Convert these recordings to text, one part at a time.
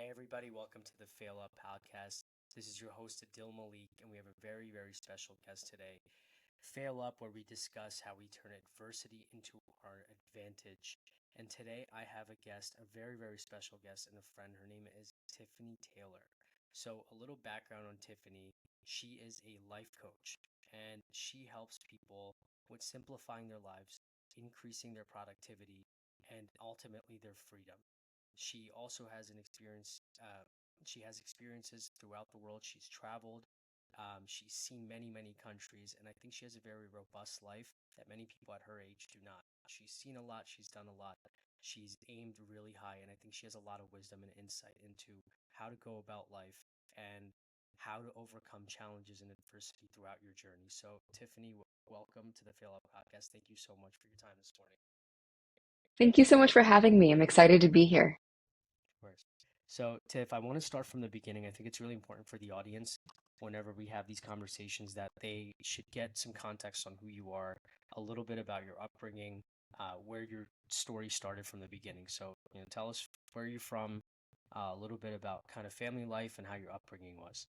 Hey, everybody, welcome to the Fail Up podcast. This is your host, Adil Malik, and we have a very, very special guest today. Fail Up, where we discuss how we turn adversity into our advantage. And today I have a guest, a very, very special guest, and a friend. Her name is Tiffany Taylor. So, a little background on Tiffany. She is a life coach, and she helps people with simplifying their lives, increasing their productivity, and ultimately their freedom. She also has an experience. She has experiences throughout the world. She's traveled. She's seen many, many countries, and I think she has a very robust life that many people at her age do not. She's seen a lot. She's done a lot. She's aimed really high, and I think she has a lot of wisdom and insight into how to go about life and how to overcome challenges and adversity throughout your journey. So, Tiffany, welcome to the Fail Up podcast. Thank you so much for your time this morning. Thank you so much for having me. I'm excited to be here. Of course. So, Tiff, I want to start from the beginning. I think it's really important for the audience whenever we have these conversations that they should get some context on who you are, a little bit about your upbringing, where your story started from the beginning. So, tell us where you're from, a little bit about kind of family life and how your upbringing was.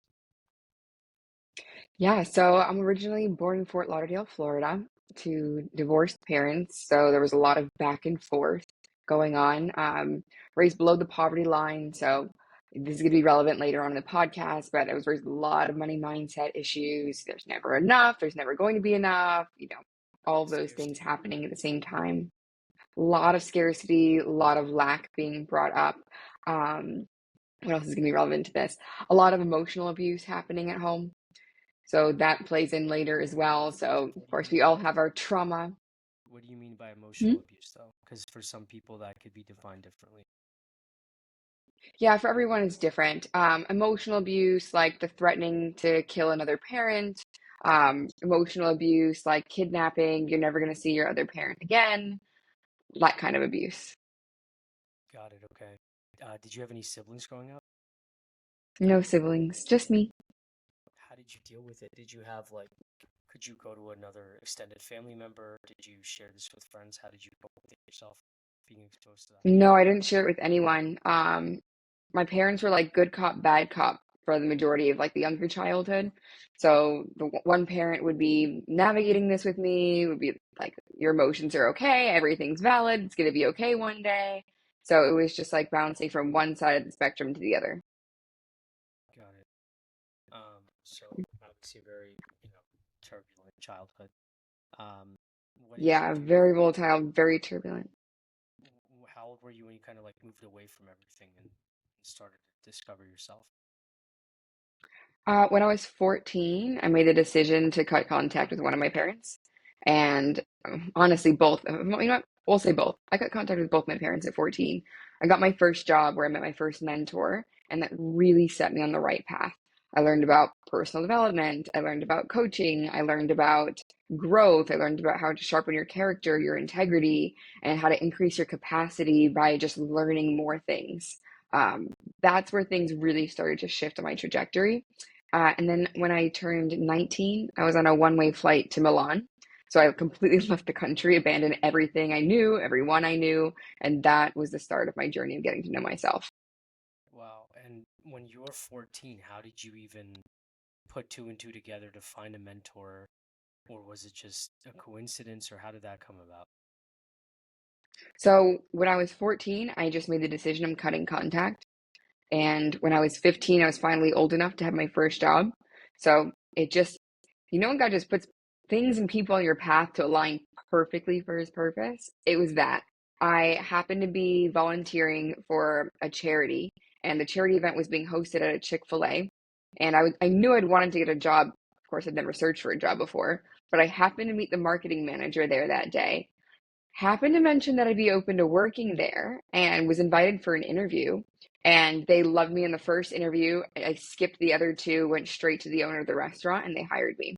Yeah, so I'm originally born in Fort Lauderdale, Florida, to divorced parents. So there was a lot of back and forth going on. Raised below the poverty line. So this is going to be relevant later on in the podcast, but I was raised with a lot of money mindset issues. There's never enough. There's never going to be enough. All of those things Scarcity. happening at the same time. A lot of scarcity, a lot of lack being brought up. Um, what else is going to be relevant to this? A lot of emotional abuse happening at home. So that plays in later as well. So, What of do you course, mean we by all that? have our trauma. What do you mean by Hmm? emotional abuse, though? Because for some people that could be defined differently. Yeah, for everyone it's different. Emotional abuse, like the threatening to kill another parent. Emotional abuse, like kidnapping, you're never going to see your other parent again. That kind of abuse. Got it. Okay. Did you have any siblings growing up? No siblings, just me. How did you deal with it? Did you have like, could you go to another extended family member? Did you share this with friends? How did you cope with it yourself being exposed to that? No, I didn't share it with anyone. My parents were like good cop, bad cop for the majority of like the younger childhood. So the one parent would be navigating this with me, would be like, your emotions are okay, everything's valid, it's gonna be okay one day. So it was just like bouncing from one side of the spectrum to the other. Got it. So obviously a very, turbulent childhood. Um, what did you Yeah, do? very volatile, very turbulent. How old were you when you kind of like moved away from everything and started to discover yourself? When I was 14, I made the decision to cut contact with one of my parents. And honestly, both, we'll say both. I cut contact with both my parents at 14. I got my first job where I met my first mentor, and that really set me on the right path. I learned about personal development. I learned about coaching. I learned about growth. I learned about how to sharpen your character, your integrity, and how to increase your capacity by just learning more things. Um, that's where things really started to shift on my trajectory. And then when I turned 19, I was on a one-way flight to Milan. So I completely left the country, abandoned everything I knew, everyone I knew, and that was the start of my journey of getting to know myself. Wow. And when you were 14, how did you even put two and two together to find a mentor, or was it just a coincidence, or how did that come about? So when I was 14, I just made the decision I'm cutting contact. And when I was 15, I was finally old enough to have my first job. So it just, when God just puts things and people on your path to align perfectly for his purpose, it was that. I happened to be volunteering for a charity, and the charity event was being hosted at a Chick-fil-A. And I knew I'd wanted to get a job. Of course, I'd never searched for a job before, but I happened to meet the marketing manager there that day. Happened to mention that I'd be open to working there and was invited for an interview. And they loved me in the first interview. I skipped the other two, went straight to the owner of the restaurant, and they hired me.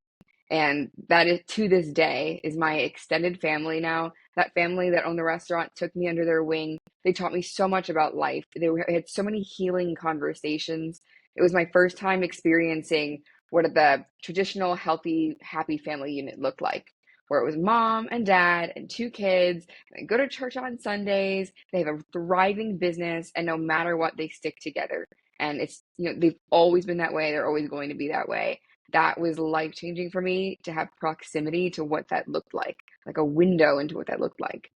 And that is to this day is my extended family now. That family that owned the restaurant took me under their wing. They taught me so much about life. Had so many healing conversations. It was my first time experiencing what the traditional healthy, happy family unit looked like. where it was mom and dad and two kids. They go to church on Sundays. They have a thriving business, and no matter what, they stick together. And it's, they've always been that way. They're always going to be that way. That was life changing for me to have proximity to what that looked like a window into what that looked like.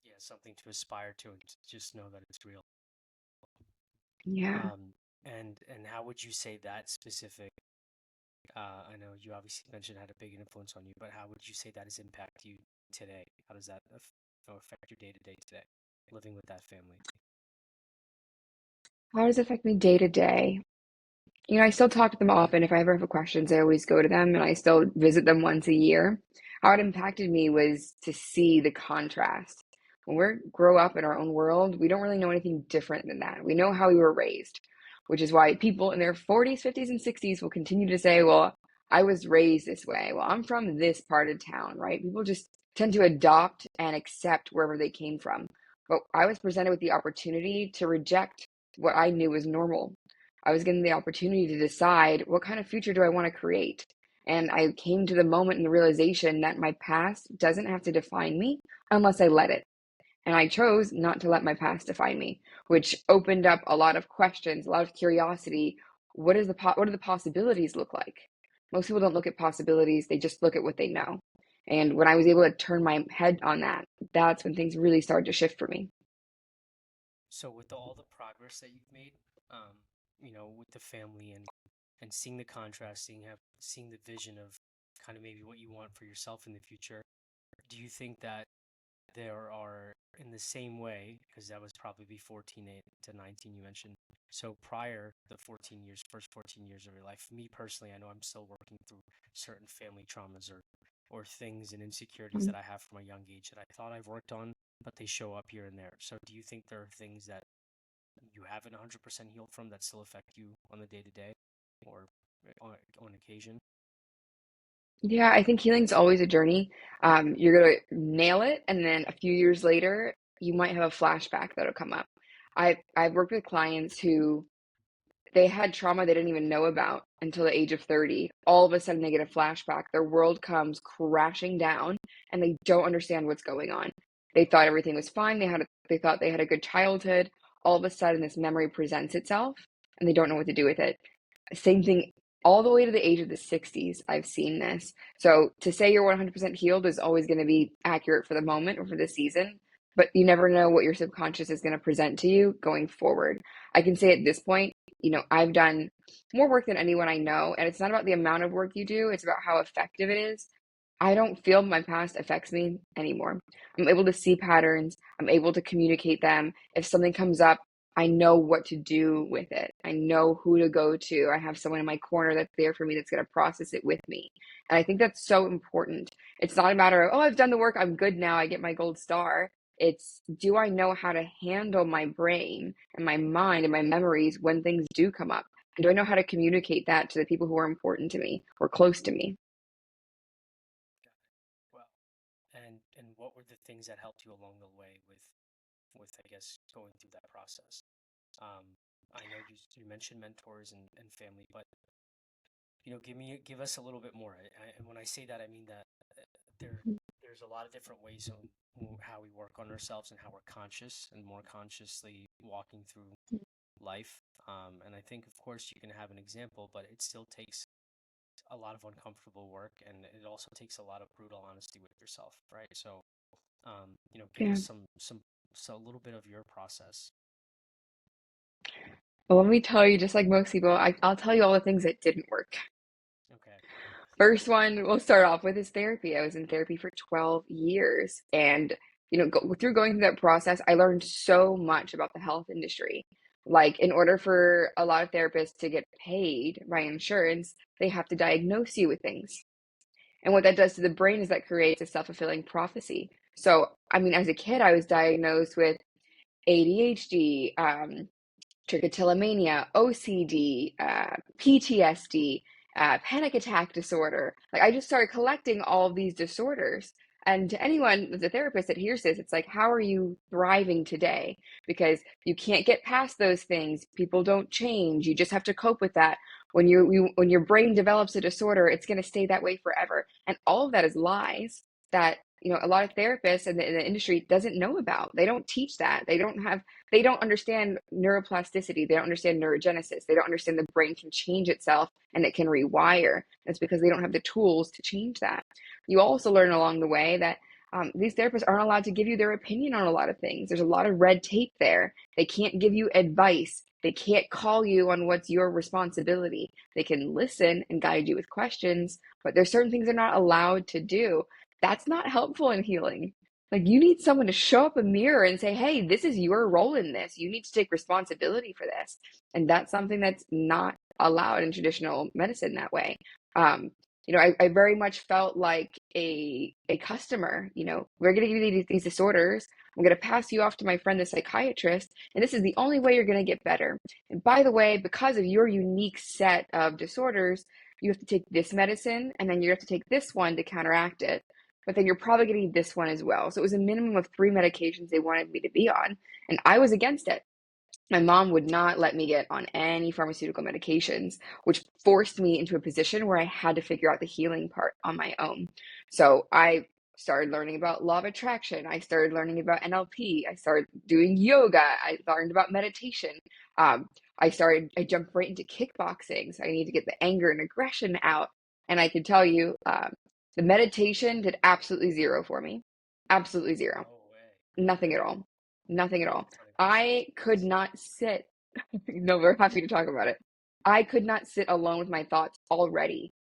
Yeah, something to aspire to and just know that it's real. Yeah. And how would you say that specific? I know you obviously mentioned had a big influence on you, but how would you say that has impacted you today? How does that affect your day to day today, living with that family? How does it affect me day to day? I still talk to them often. If I ever have questions, I always go to them and I still visit them once a year. How it impacted me was to see the contrast. When we grow up in our own world, we don't really know anything different than that. We know how we were raised, which is why people in their 40s, 50s, and 60s will continue to say, well, I was raised this way. Well, I'm from this part of town, right? People just tend to adopt and accept wherever they came from. But I was presented with the opportunity to reject what I knew was normal. I was given the opportunity to decide what kind of future do I want to create. And I came to the moment and the realization that my past doesn't have to define me unless I let it. And I chose not to let my past define me, which opened up a lot of questions, a lot of curiosity. What do the possibilities look like? Most people don't look at possibilities, they just look at what they know. And when I was able to turn my head on that, that's when things really started to shift for me. So with all the progress that you've made, with the family and seeing the contrast, seeing the vision of kind of maybe what you want for yourself in the future, do you think that there are in the same way, because that was probably before 14 to 19 you mentioned, so prior the 14 years, first 14 years of your life, me personally, I know I'm still working through certain family traumas or things and insecurities Mm. that I have from a young age that I thought I've worked on, but they show up here and there. So do you think there are things that you haven't 100% healed from that still affect you on the day to day or on occasion? Yeah, I think healing's always a journey. You're gonna nail it, and then a few years later, you might have a flashback that'll come up. I've worked with clients who they had trauma they didn't even know about until the age of 30. All of a sudden, they get a flashback. Their world comes crashing down, and they don't understand what's going on. They thought everything was fine. They thought they had a good childhood. All of a sudden, this memory presents itself, and they don't know what to do with it. Same thing all the way to the age of the 60s. I've seen this. So to say you're 100% healed is always going to be accurate for the moment or for the season, but you never know what your subconscious is going to present to you going forward. I can say at this point, I've done more work than anyone I know, and it's not about the amount of work you do, it's about how effective it is. I don't feel my past affects me anymore. I'm able to see patterns, I'm able to communicate them. If something comes up, I know what to do with it. I know who to go to. I have someone in my corner that's there for me that's going to process it with me. And I think that's so important. It's not a matter of, oh, I've done the work, I'm good now, I get my gold star. It's, do I know how to handle my brain and my mind and my memories when things do come up? And do I know how to communicate that to the people who are important to me or close to me? Well, and what were the things that helped you along the way with I guess going through that process? Um, I know you mentioned mentors and family, but give us a little bit more. And when I say that, I mean that there there's a lot of different ways on how we work on ourselves and how we're conscious and more consciously walking through life. And I think, of course, you can have an example, but it still takes a lot of uncomfortable work, and it also takes a lot of brutal honesty with yourself, right? So, give Yeah. us so a little bit of your process. Well, let me tell you, just like most people, I'll tell you all the things that didn't work. Okay. First one we'll start off with is therapy. I was in therapy for 12 years. And, through going through that process, I learned so much about the health industry. Like, in order for a lot of therapists to get paid by insurance, they have to diagnose you with things. And what that does to the brain is that creates a self-fulfilling prophecy. So, I mean, as a kid, I was diagnosed with ADHD, trichotillomania, OCD, PTSD, panic attack disorder. Like I just started collecting all of these disorders. And to anyone that's a therapist that hears this, it's like, how are you thriving today? Because you can't get past those things. People don't change. You just have to cope with that. When when your brain develops a disorder, it's going to stay that way forever. And all of that is lies. that, a lot of therapists in the industry doesn't know about. They don't teach that. They don't understand neuroplasticity. They don't understand neurogenesis. They don't understand the brain can change itself and it can rewire. That's because they don't have the tools to change that. You also learn along the way that these therapists aren't allowed to give you their opinion on a lot of things. There's a lot of red tape there. They can't give you advice. They can't call you on what's your responsibility. They can listen and guide you with questions, but there's certain things they're not allowed to do. That's not helpful in healing. Like, you need someone to show up a mirror and say, hey, this is your role in this. You need to take responsibility for this. And that's something that's not allowed in traditional medicine that way. I very much felt like a customer. We're going to give you these disorders. I'm going to pass you off to my friend, the psychiatrist, and this is the only way you're going to get better. And by the way, because of your unique set of disorders, you have to take this medicine, and then you have to take this one to counteract it. But then you're probably going to need this one as well. So it was a minimum of 3 medications they wanted me to be on, and I was against it. My mom would not let me get on any pharmaceutical medications, which forced me into a position where I had to figure out the healing part on my own. So I started learning about law of attraction. I started learning about NLP. I started doing yoga. I learned about meditation. I jumped right into kickboxing. So I need to get the anger and aggression out. And I can tell you, the meditation did absolutely zero for me. Absolutely zero. No way. Nothing at all. Nothing at all. That's funny. I could not sit. No, we're happy to talk about it. I could not sit alone with my thoughts already.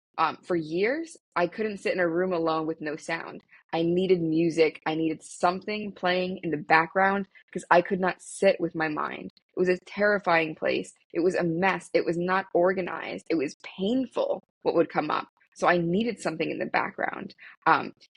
For years, I couldn't sit in a room alone with no sound. I needed music. I needed something playing in the background because I could not sit with my mind. It was a terrifying place. It was a mess. It was not organized. It was painful what would come up. So I needed something in the background.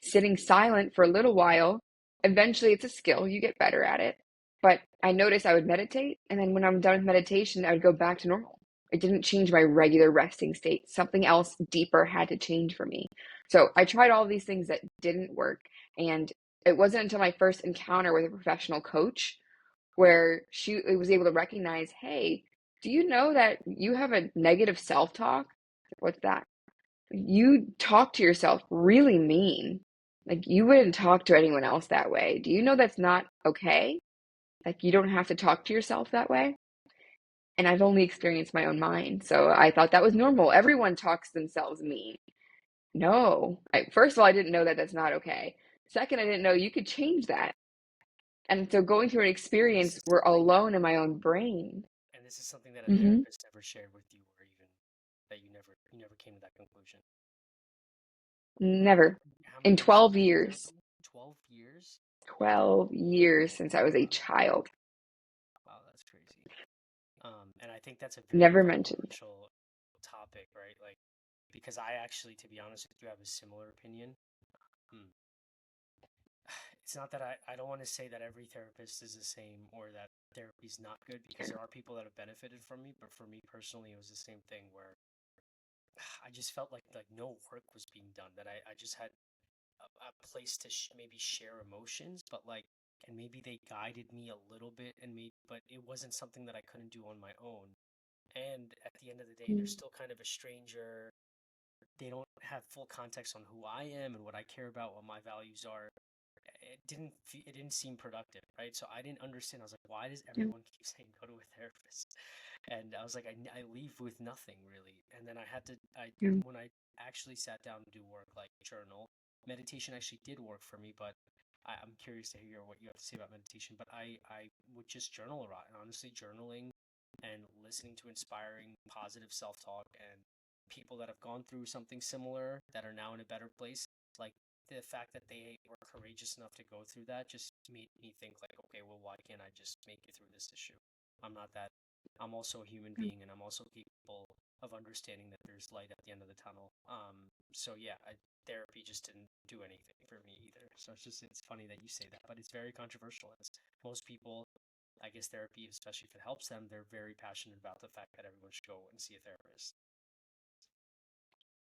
Sitting silent for a little while, eventually it's a skill. You get better at it. But I noticed I would meditate, and then when I'm done with meditation, I would go back to normal. It didn't change my regular resting state. Something else deeper had to change for me. So I tried all these things that didn't work. And it wasn't until my first encounter with a professional coach where she was able to recognize, hey, do you know that you have a negative self-talk? What's that? You talk to yourself really mean. Like, you wouldn't talk to anyone else that way. Do you know that's not okay? Like, you don't have to talk to yourself that way. And I've only experienced my own mind. So I thought that was normal. Everyone talks themselves mean. No. First of all, I didn't know that that's not okay. Second, I didn't know you could change that. And so going through an This experience is where something, alone in my own brain. and this is something that a Hmm. therapist ever shared with you, or even that you never came to that conclusion. Never. How In many years have 12 you been in years. therapy? 12 years? 12 years since I was a child. Wow, that's crazy. And I think that's a very Never mentioned. controversial topic, right? Like, because I actually, to be honest with you, have a similar opinion. Hmm. It's not that I don't want to say that every therapist is the same or that therapy is not good, because there are people that have benefited from me, but for me personally, it was the same thing where I just felt like no work was being done, that I just had a place to maybe share emotions, but like, and maybe they guided me a little bit, and maybe, but it wasn't something that I couldn't do on my own. And at the end of the day, they're still kind of a stranger. They don't have full context on who I am and what I care about, what my values are. It didn't seem productive, right? So I didn't understand. I was like, why does everyone keep saying go to a therapist? And I was like, I leave with nothing really. And then when I actually sat down to do work like journal, meditation actually did work for me. But I'm curious to hear what you have to say about meditation. But I would just journal a lot, and honestly, journaling and listening to inspiring, positive self-talk and people that have gone through something similar that are now in a better place, like, the fact that they were courageous enough to go through that just made me think, like, okay, well, why can't I just make it through this issue? I'm not that. I'm also a human being, and I'm also capable of understanding that there's light at the end of the tunnel. So yeah, therapy just didn't do anything for me either. So it's funny that you say that, but it's very controversial. As most people, I guess therapy, especially if it helps them, they're very passionate about the fact that everyone should go and see a therapist.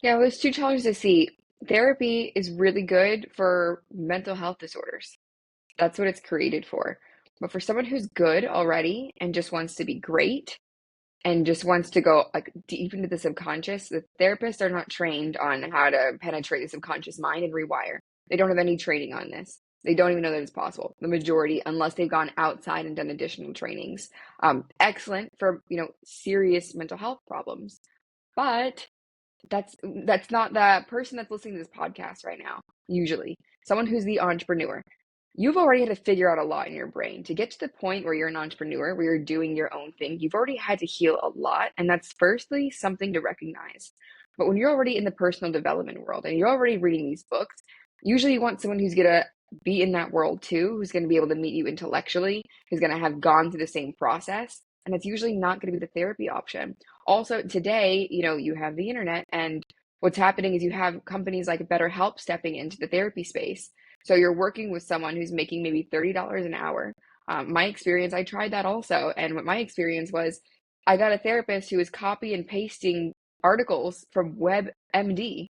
Yeah, it was two challenges to see. Therapy is really good for mental health disorders. That's what it's created for. But for someone who's good already and just wants to be great and just wants to go like deep into the subconscious, the therapists are not trained on how to penetrate the subconscious mind and rewire. They don't have any training on this. They don't even know that it's possible. The majority, unless they've gone outside and done additional trainings. Excellent for, serious mental health problems. But that's not the person that's listening to this podcast right now. Usually, someone who's the entrepreneur. You've already had to figure out a lot in your brain to get to the point where you're an entrepreneur, where you're doing your own thing. You've already had to heal a lot, and that's firstly something to recognize. But when you're already in the personal development world and you're already reading these books, usually you want someone who's gonna be in that world too, who's going to be able to meet you intellectually, who's going to have gone through the same process. And it's usually not going to be the therapy option. Also, today, you have the internet, and what's happening is you have companies like BetterHelp stepping into the therapy space. So you're working with someone who's making maybe $30 an hour. My experience, I tried that also. And what my experience was, I got a therapist who was copy and pasting articles from WebMD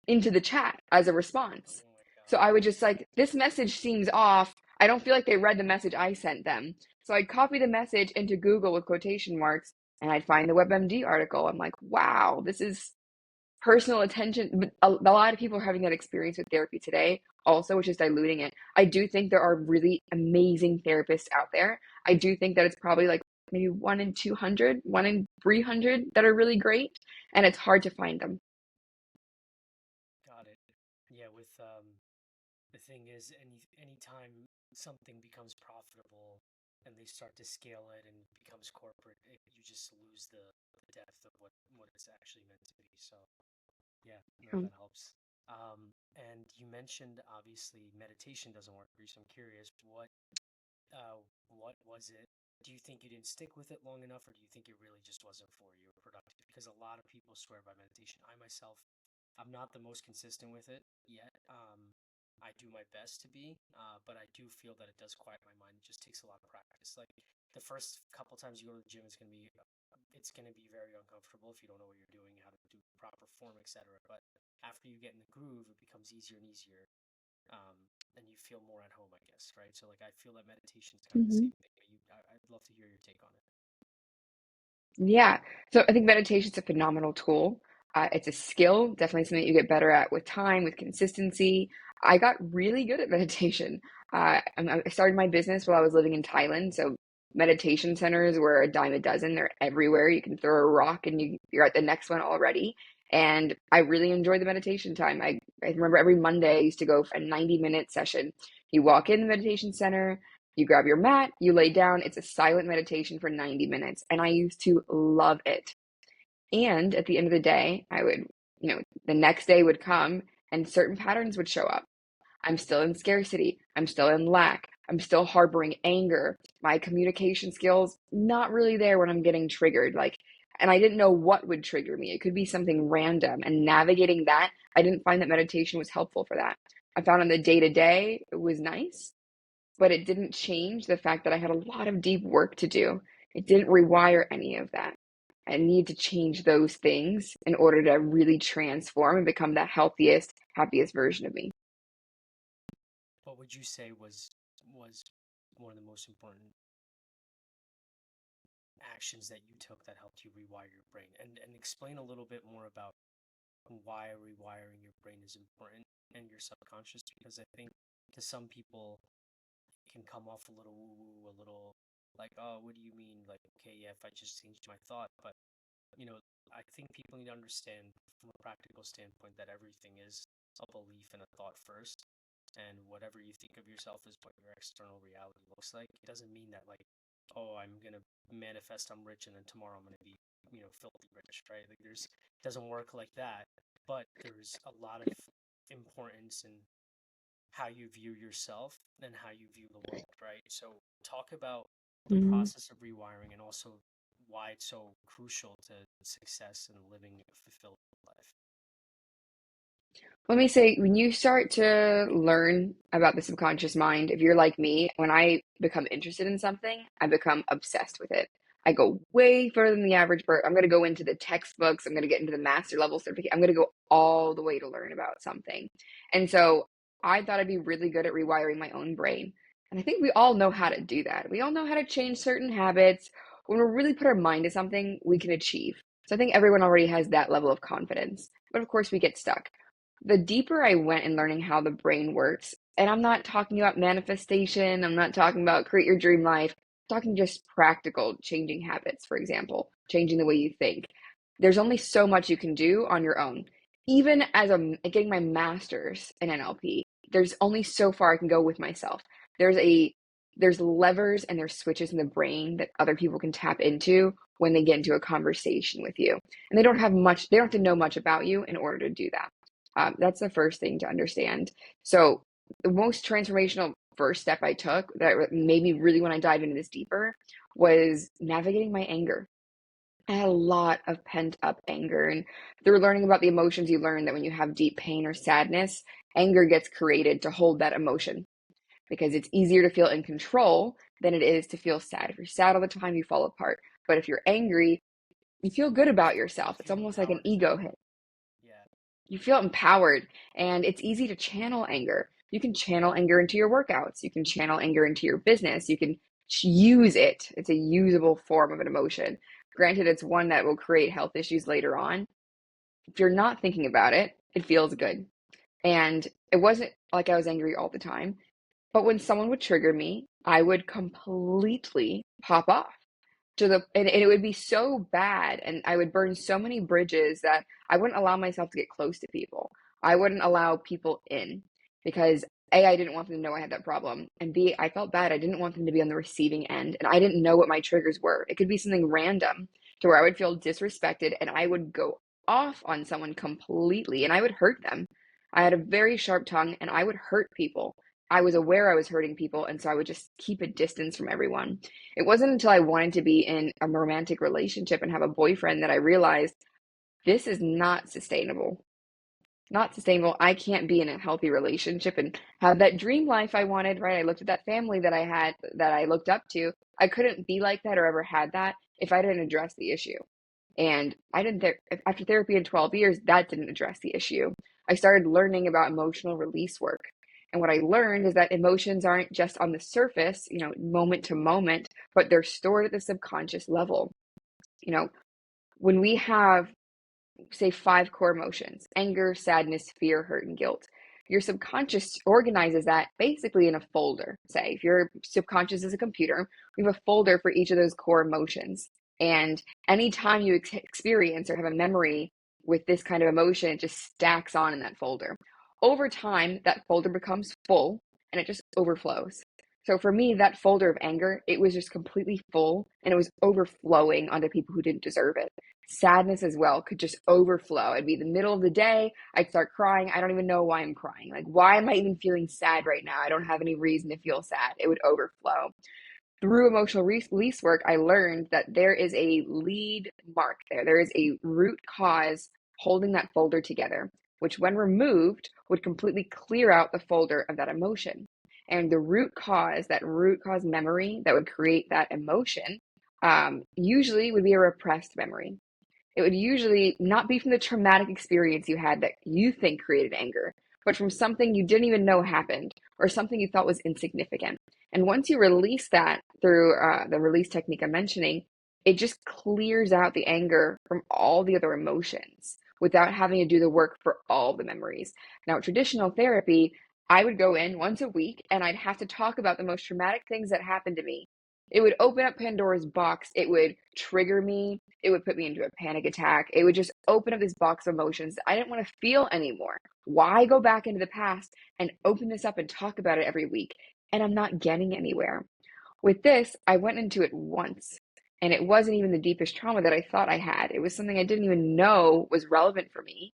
into the chat as a response. So I would just like, this message seems off. I don't feel like they read the message I sent them. So I'd copy the message into Google with quotation marks, and I'd find the WebMD article. I'm like, wow, this is personal attention. But a lot of people are having that experience with therapy today also, which is diluting it. I do think there are really amazing therapists out there. I do think that it's probably like maybe 1 in 200, 1 in 300 that are really great, and it's hard to find them. Got it. Yeah, with the thing is, anytime something becomes profitable and they start to scale it and it becomes corporate, you just lose the depth of what it's actually meant to be. So yeah, no, Um, that helps. And you mentioned obviously meditation doesn't work for you, so I'm curious what was it? Do you think you didn't stick with it long enough, or do you think it really just wasn't for you or productive? Because a lot of people swear by meditation. I myself, I'm not the most consistent with it yet. I do my best to be, but I do feel that it does quiet my mind. It just takes a lot of practice. Like the first couple times you go to the gym, it's gonna be very uncomfortable if you don't know what you're doing, how to do proper form, etc. But after you get in the groove, it becomes easier and easier, and you feel more at home, I guess, right? So like I feel that meditation is kind of the mhm. same thing. I'd love to hear your take on it. Yeah. So I think meditation is a phenomenal tool. It's a skill, definitely something that you get better at with time, with consistency. I got really good at meditation. I started my business while I was living in Thailand. So meditation centers were a dime a dozen. They're everywhere. You can throw a rock and you're at the next one already. And I really enjoyed the meditation time. I remember every Monday I used to go for a 90-minute session. You walk in the meditation center, you grab your mat, you lay down. It's a silent meditation for 90 minutes. And I used to love it. And at the end of the day, the next day would come and certain patterns would show up. I'm still in scarcity. I'm still in lack. I'm still harboring anger. My communication skills, not really there when I'm getting triggered. And I didn't know what would trigger me. It could be something random. And navigating that, I didn't find that meditation was helpful for that. I found on the day to day, it was nice, but it didn't change the fact that I had a lot of deep work to do. It didn't rewire any of that. I need to change those things in order to really transform and become the healthiest, happiest version of me. What would you say was one of the most important actions that you took that helped you rewire your brain? And explain a little bit more about why rewiring your brain is important and your subconscious, because I think to some people it can come off a little woo woo, a little like, oh, what do you mean? Like, okay, yeah, if I just changed my thought, but you know, I think people need to understand from a practical standpoint that everything is a belief and a thought first. And whatever you think of yourself is what your external reality looks like. It doesn't mean that like, oh, I'm gonna manifest I'm rich and then tomorrow I'm gonna be, filthy rich, right? Like there's it doesn't work like that. But there's a lot of importance in how you view yourself and how you view the world, right? So talk about the Mhm. process of rewiring and also why it's so crucial to success and living a fulfilled life. Let me say, when you start to learn about the subconscious mind, if you're like me, when I become interested in something, I become obsessed with it. I go way further than the average bird. I'm going to go into the textbooks. I'm going to get into the master level certificate. I'm going to go all the way to learn about something. And so I thought I'd be really good at rewiring my own brain. And I think we all know how to do that. We all know how to change certain habits. When we really put our mind to something, we can achieve. So I think everyone already has that level of confidence. But of course, we get stuck. The deeper I went in learning how the brain works, and I'm not talking about manifestation, I'm not talking about create your dream life, I'm talking just practical changing habits, for example, changing the way you think. There's only so much you can do on your own. Even as I'm getting my master's in NLP, there's only so far I can go with myself. There's a there's levers and there's switches in the brain that other people can tap into when they get into a conversation with you. And they don't have to know much about you in order to do that. That's the first thing to understand. So, the most transformational first step I took that made me really want to dive into this deeper was navigating my anger. I had a lot of pent up anger, and through learning about the emotions, you learn that when you have deep pain or sadness, anger gets created to hold that emotion because it's easier to feel in control than it is to feel sad. If you're sad all the time, you fall apart. But if you're angry, you feel good about You yourself. It's feel almost like an empowered as ego well. hit. Yeah. You feel empowered, and it's easy to channel anger. You can channel anger into your workouts. You can channel anger into your business. You can use it. It's a usable form of an emotion. Granted, it's one that will create health issues later on. If you're not thinking about it, it feels good. And it wasn't like I was angry all the time, but when someone would trigger me, I would completely pop off and it would be so bad, and I would burn so many bridges that I wouldn't allow myself to get close to people. I wouldn't allow people in because A, I didn't want them to know I had that problem, and B, I felt bad. I didn't want them to be on the receiving end, and I didn't know what my triggers were. It could be something random to where I would feel disrespected and I would go off on someone completely and I would hurt them. I had a very sharp tongue and I would hurt people. I was aware I was hurting people, and so I would just keep a distance from everyone. It wasn't until I wanted to be in a romantic relationship and have a boyfriend that I realized this is not sustainable. Not sustainable. I can't be in a healthy relationship and have that dream life I wanted, right? I looked at that family that I had that I looked up to. I couldn't be like that or ever had that if I didn't address the issue. And I didn't, after therapy in 12 years, that didn't address the issue. I started learning about emotional release work. And what I learned is that emotions aren't just on the surface, moment to moment, but they're stored at the subconscious level. You know, when we have, say, 5 core emotions: anger, sadness, fear, hurt, and guilt. Your subconscious organizes that basically in a folder. Say, if your subconscious is a computer, we have a folder for each of those core emotions. And anytime you experience or have a memory with this kind of emotion, it just stacks on in that folder. Over time, that folder becomes full and it just overflows. So for me, that folder of anger, it was just completely full and it was overflowing onto people who didn't deserve it. Sadness as well could just overflow. It'd be the middle of the day. I'd start crying. I don't even know why I'm crying. Like, why am I even feeling sad right now? I don't have any reason to feel sad. It would overflow. Through emotional release work, I learned that there is a lead mark there. There is a root cause holding that folder together, which, when removed, would completely clear out the folder of that emotion. And the root cause, that root cause memory that would create that emotion, usually would be a repressed memory. It would usually not be from the traumatic experience you had that you think created anger, but from something you didn't even know happened or something you thought was insignificant. And once you release that through the release technique I'm mentioning, it just clears out the anger from all the other emotions without having to do the work for all the memories. Now, traditional therapy, I would go in once a week and I'd have to talk about the most traumatic things that happened to me. It would open up Pandora's box. It would trigger me. It would put me into a panic attack. It would just open up this box of emotions that I didn't want to feel anymore. Why go back into the past and open this up and talk about it every week? And I'm not getting anywhere. With this, I went into it once, and it wasn't even the deepest trauma that I thought I had. It was something I didn't even know was relevant for me.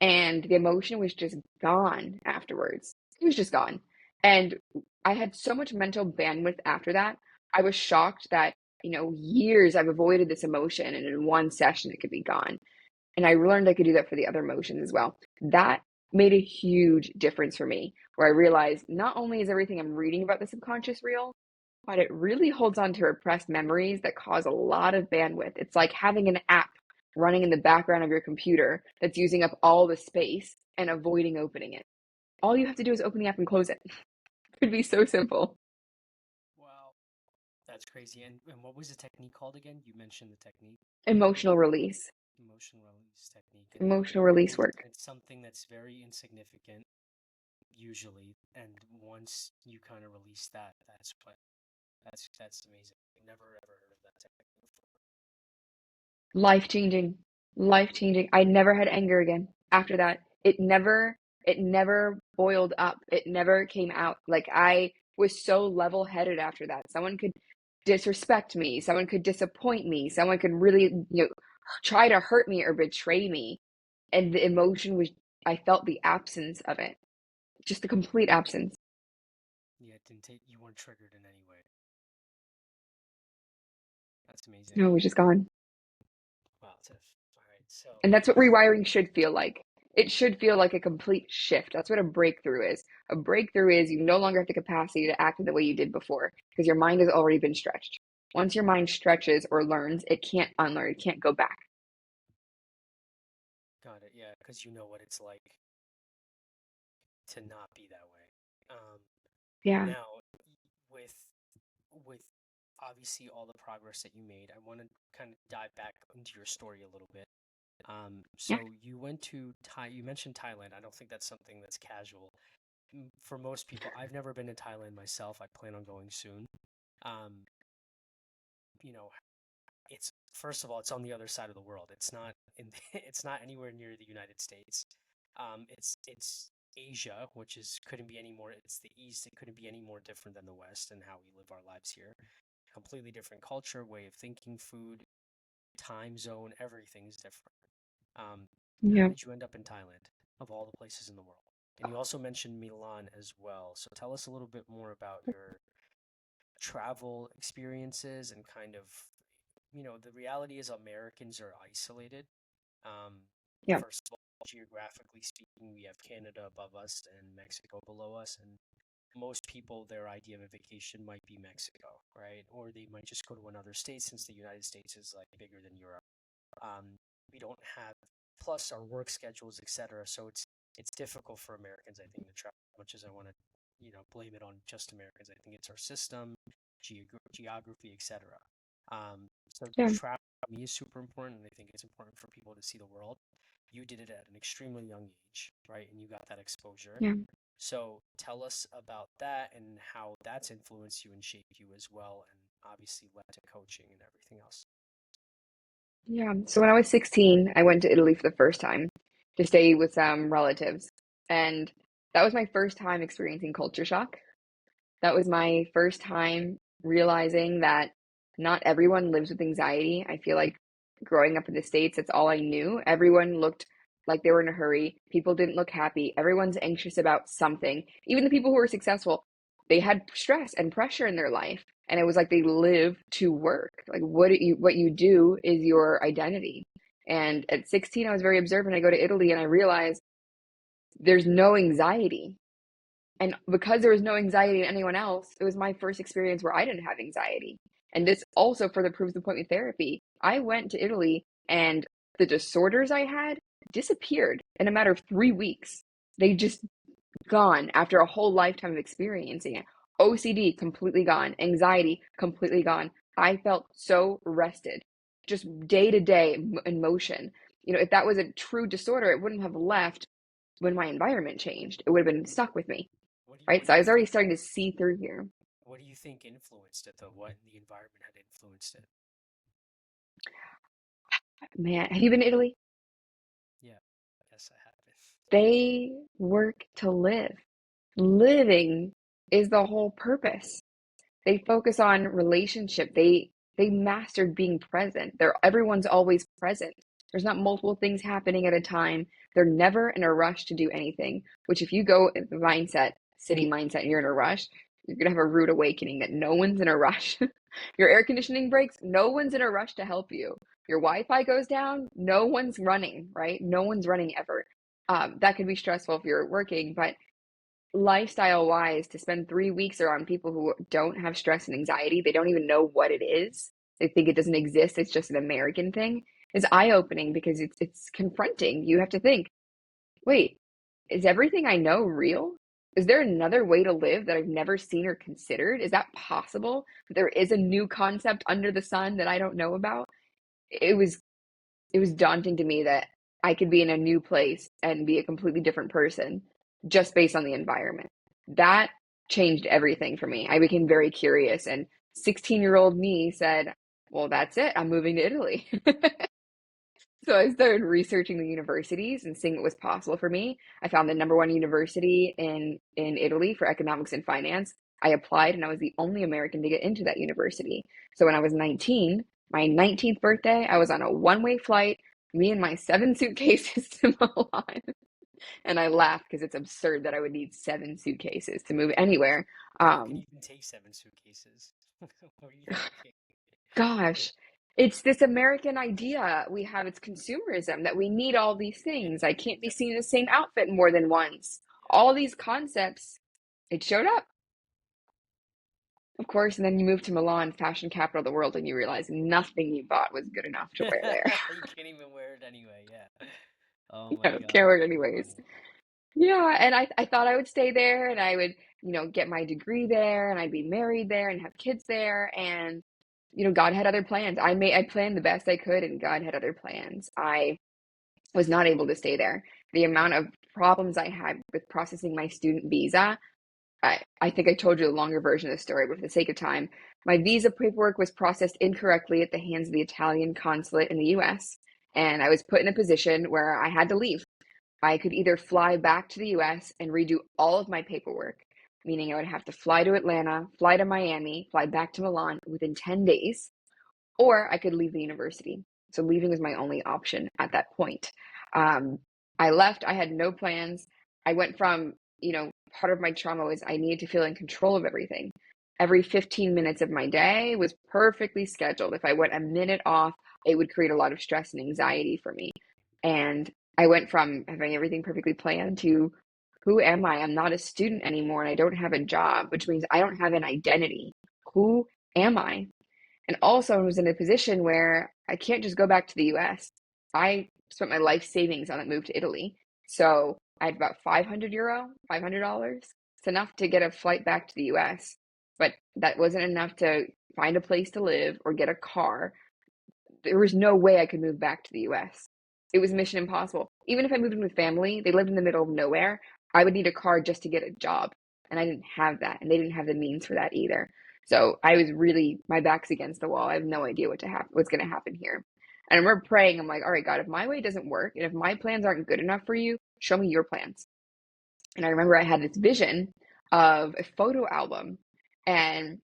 And the emotion was just gone afterwards. It was just gone. And I had so much mental bandwidth after that. I was shocked that, years I've avoided this emotion, and in one session it could be gone. And I learned I could do that for the other emotions as well. That made a huge difference for me, where I realized not only is everything I'm reading about the subconscious real, but it really holds on to repressed memories that cause a lot of bandwidth. It's like having an app running in the background of your computer that's using up all the space and avoiding opening it. All you have to do is open the app and close it. It could be so simple. Wow. That's crazy. And what was the technique called again? You mentioned the technique. Emotional release. Emotional release technique, and Emotional release work. it's something that's very insignificant usually, and once you kind of release that, that's amazing. Never ever heard of that technique before. Life changing. Life changing. I never had anger again after that. It never boiled up. It never came out. Like I was so level headed after that. Someone could disrespect me, someone could disappoint me, someone could really, try to hurt me or betray me. And the emotion was, I felt the absence of it. Just the complete absence. Yeah, it didn't take, you weren't triggered in any way. That's amazing. No, it was just gone. Wow, Tiff. All right, so And that's what rewiring should feel like. It should feel like a complete shift. That's what a breakthrough is. A breakthrough is you no longer have the capacity to act in the way you did before because your mind has already been stretched. Once your mind stretches or learns, it can't unlearn, it can't go back. got it. Yeah, because you know what it's like to not be that way. Yeah, Now, with with obviously all the progress that you made, I want to kind of dive back into your story a little bit. yeah, So you went to Thai. You mentioned Thailand. I don't think that's something that's casual. For most people, I've never been to Thailand myself. I plan on going soon. Um, you know, it's first of all, it's on the other side of the world. It's not it's not anywhere near the United States. It's Asia, which is couldn't be any more. It's the East. It couldn't be any more different than the West and how we live our lives here. Completely different culture, way of thinking, food, time zone, everything's different. Um, how yeah. did you end up in Thailand, of all the places in the world? And you also mentioned Milan as well. So tell us a little bit more about your travel experiences and kind of, the reality is Americans are isolated. Um, Yeah, First of all, geographically speaking, we have Canada above us and Mexico below us, and most people, their idea of a vacation might be Mexico, right? Or they might just go to another state since the United States is like bigger than Europe. Um, we don't have plus our work schedules, etc. So it's difficult for Americans, I think, to travel as much as I want to, blame it on just Americans. I think it's our system, geography, etc. So yeah, travel to me is super important, and I think it's important for people to see the world. You did it at an extremely young age, right? And you got that exposure. yeah, So tell us about that and how that's influenced you and shaped you as well, and obviously led to coaching and everything else. yeah. So when I was 16, I went to Italy for the first time to stay with some relatives. And that was my first time experiencing culture shock. That was my first time realizing that not everyone lives with anxiety. I feel like growing up in the States, that's all I knew. Everyone looked like they were in a hurry. People didn't look happy. Everyone's anxious about something. Even the people who were successful, they had stress and pressure in their life. And it was like they live to work. Like what you do is your identity. And at 16, I was very observant. I go to Italy and I realized there's no anxiety, and because there was no anxiety in anyone else, it was my first experience where I didn't have anxiety. And this also further proves the point with therapy. I went to Italy and the disorders I had disappeared in a matter of 3 weeks. They just gone after a whole lifetime of experiencing it. OCD completely gone, anxiety completely gone. I felt so rested, just day to day in motion. If that was a true disorder, it wouldn't have left when my environment changed. It would have been stuck with me, right? What So do I you was already think? starting to see through here. What do you think influenced it, though? What in the environment had influenced it? Man, have you been to Italy? Yeah, yes, I have been. They work to live. Living is the whole purpose. They focus on relationship. They mastered being present. Everyone's always present. There's not multiple things happening at a time. They're never in a rush to do anything, which if you go in the mindset, city mindset, and you're in a rush, you're gonna have a rude awakening that no one's in a rush. Your air conditioning breaks, no one's in a rush to help you. Your Wi-Fi goes down, no one's running, right? No one's running ever. That could be stressful if you're working, but lifestyle wise, to spend 3 weeks around people who don't have stress and anxiety, they don't even know what it is. They think it doesn't exist. It's just an American thing. Is eye opening because it's confronting. You have to think, wait, is everything I know real? Is there another way to live that I've never seen or considered? Is that possible? That there is a new concept under the sun that I don't know about? It was it was daunting to me that I could be in a new place and be a completely different person just based on the environment. That changed everything for me. I became very curious, and 16-year-old me said, well, that's it. I'm moving to Italy. So I started researching the universities and seeing what was possible for me. I found the number one university in Italy for economics and finance. I applied and I was the only American to get into that university. So when I was 19, my 19th birthday, I was on a one-way flight, me and my 7 suitcases to Milan. And I laughed because it's absurd that I would need 7 suitcases to move anywhere. You can Um, even take 7 suitcases. What are you thinking? Gosh, it's this American idea we have. It's consumerism that we need all these things. I can't be seen in the same outfit more than once. All these concepts, it showed up, of course, and then you move to Milan, fashion capital of the world, and you realize nothing you bought was good enough to wear there. You can't even wear it anyway. Yeah. Oh You my know, can't God. wear it anyways. Yeah, and I thought I would stay there and I would, get my degree there and I'd be married there and have kids there. And, God had other plans. I planned the best I could and God had other plans. I was not able to stay there. The amount of problems I had with processing my student visa, I think I told you the longer version of the story, but for the sake of time, my visa paperwork was processed incorrectly at the hands of the Italian consulate in the US. And I was put in a position where I had to leave. I could either fly back to the US and redo all of my paperwork, meaning I would have to fly to Atlanta, fly to Miami, fly back to Milan within 10 days, or I could leave the university. So leaving was my only option at that point. Um, I left. I had no plans. I went from, part of my trauma was I needed to feel in control of everything. Every 15 minutes of my day was perfectly scheduled. If I went a minute off, it would create a lot of stress and anxiety for me. And I went from having everything perfectly planned to who am I? I'm not a student anymore and I don't have a job, which means I don't have an identity. Who am I? And also, I was in a position where I can't just go back to the US. I spent my life savings on that move to Italy. So I had about €500, $500. It's enough to get a flight back to the US, but that wasn't enough to find a place to live or get a car. There was no way I could move back to the US. It was mission impossible. Even if I moved in with family, they lived in the middle of nowhere. I would need a car just to get a job. And I didn't have that. And they didn't have the means for that either. So I was really, my back's against the wall. I have no idea what's going to happen here. And I remember praying, I'm like, all right, God, if my way doesn't work and if my plans aren't good enough for you, show me your plans. And I remember I had this vision of a photo album, and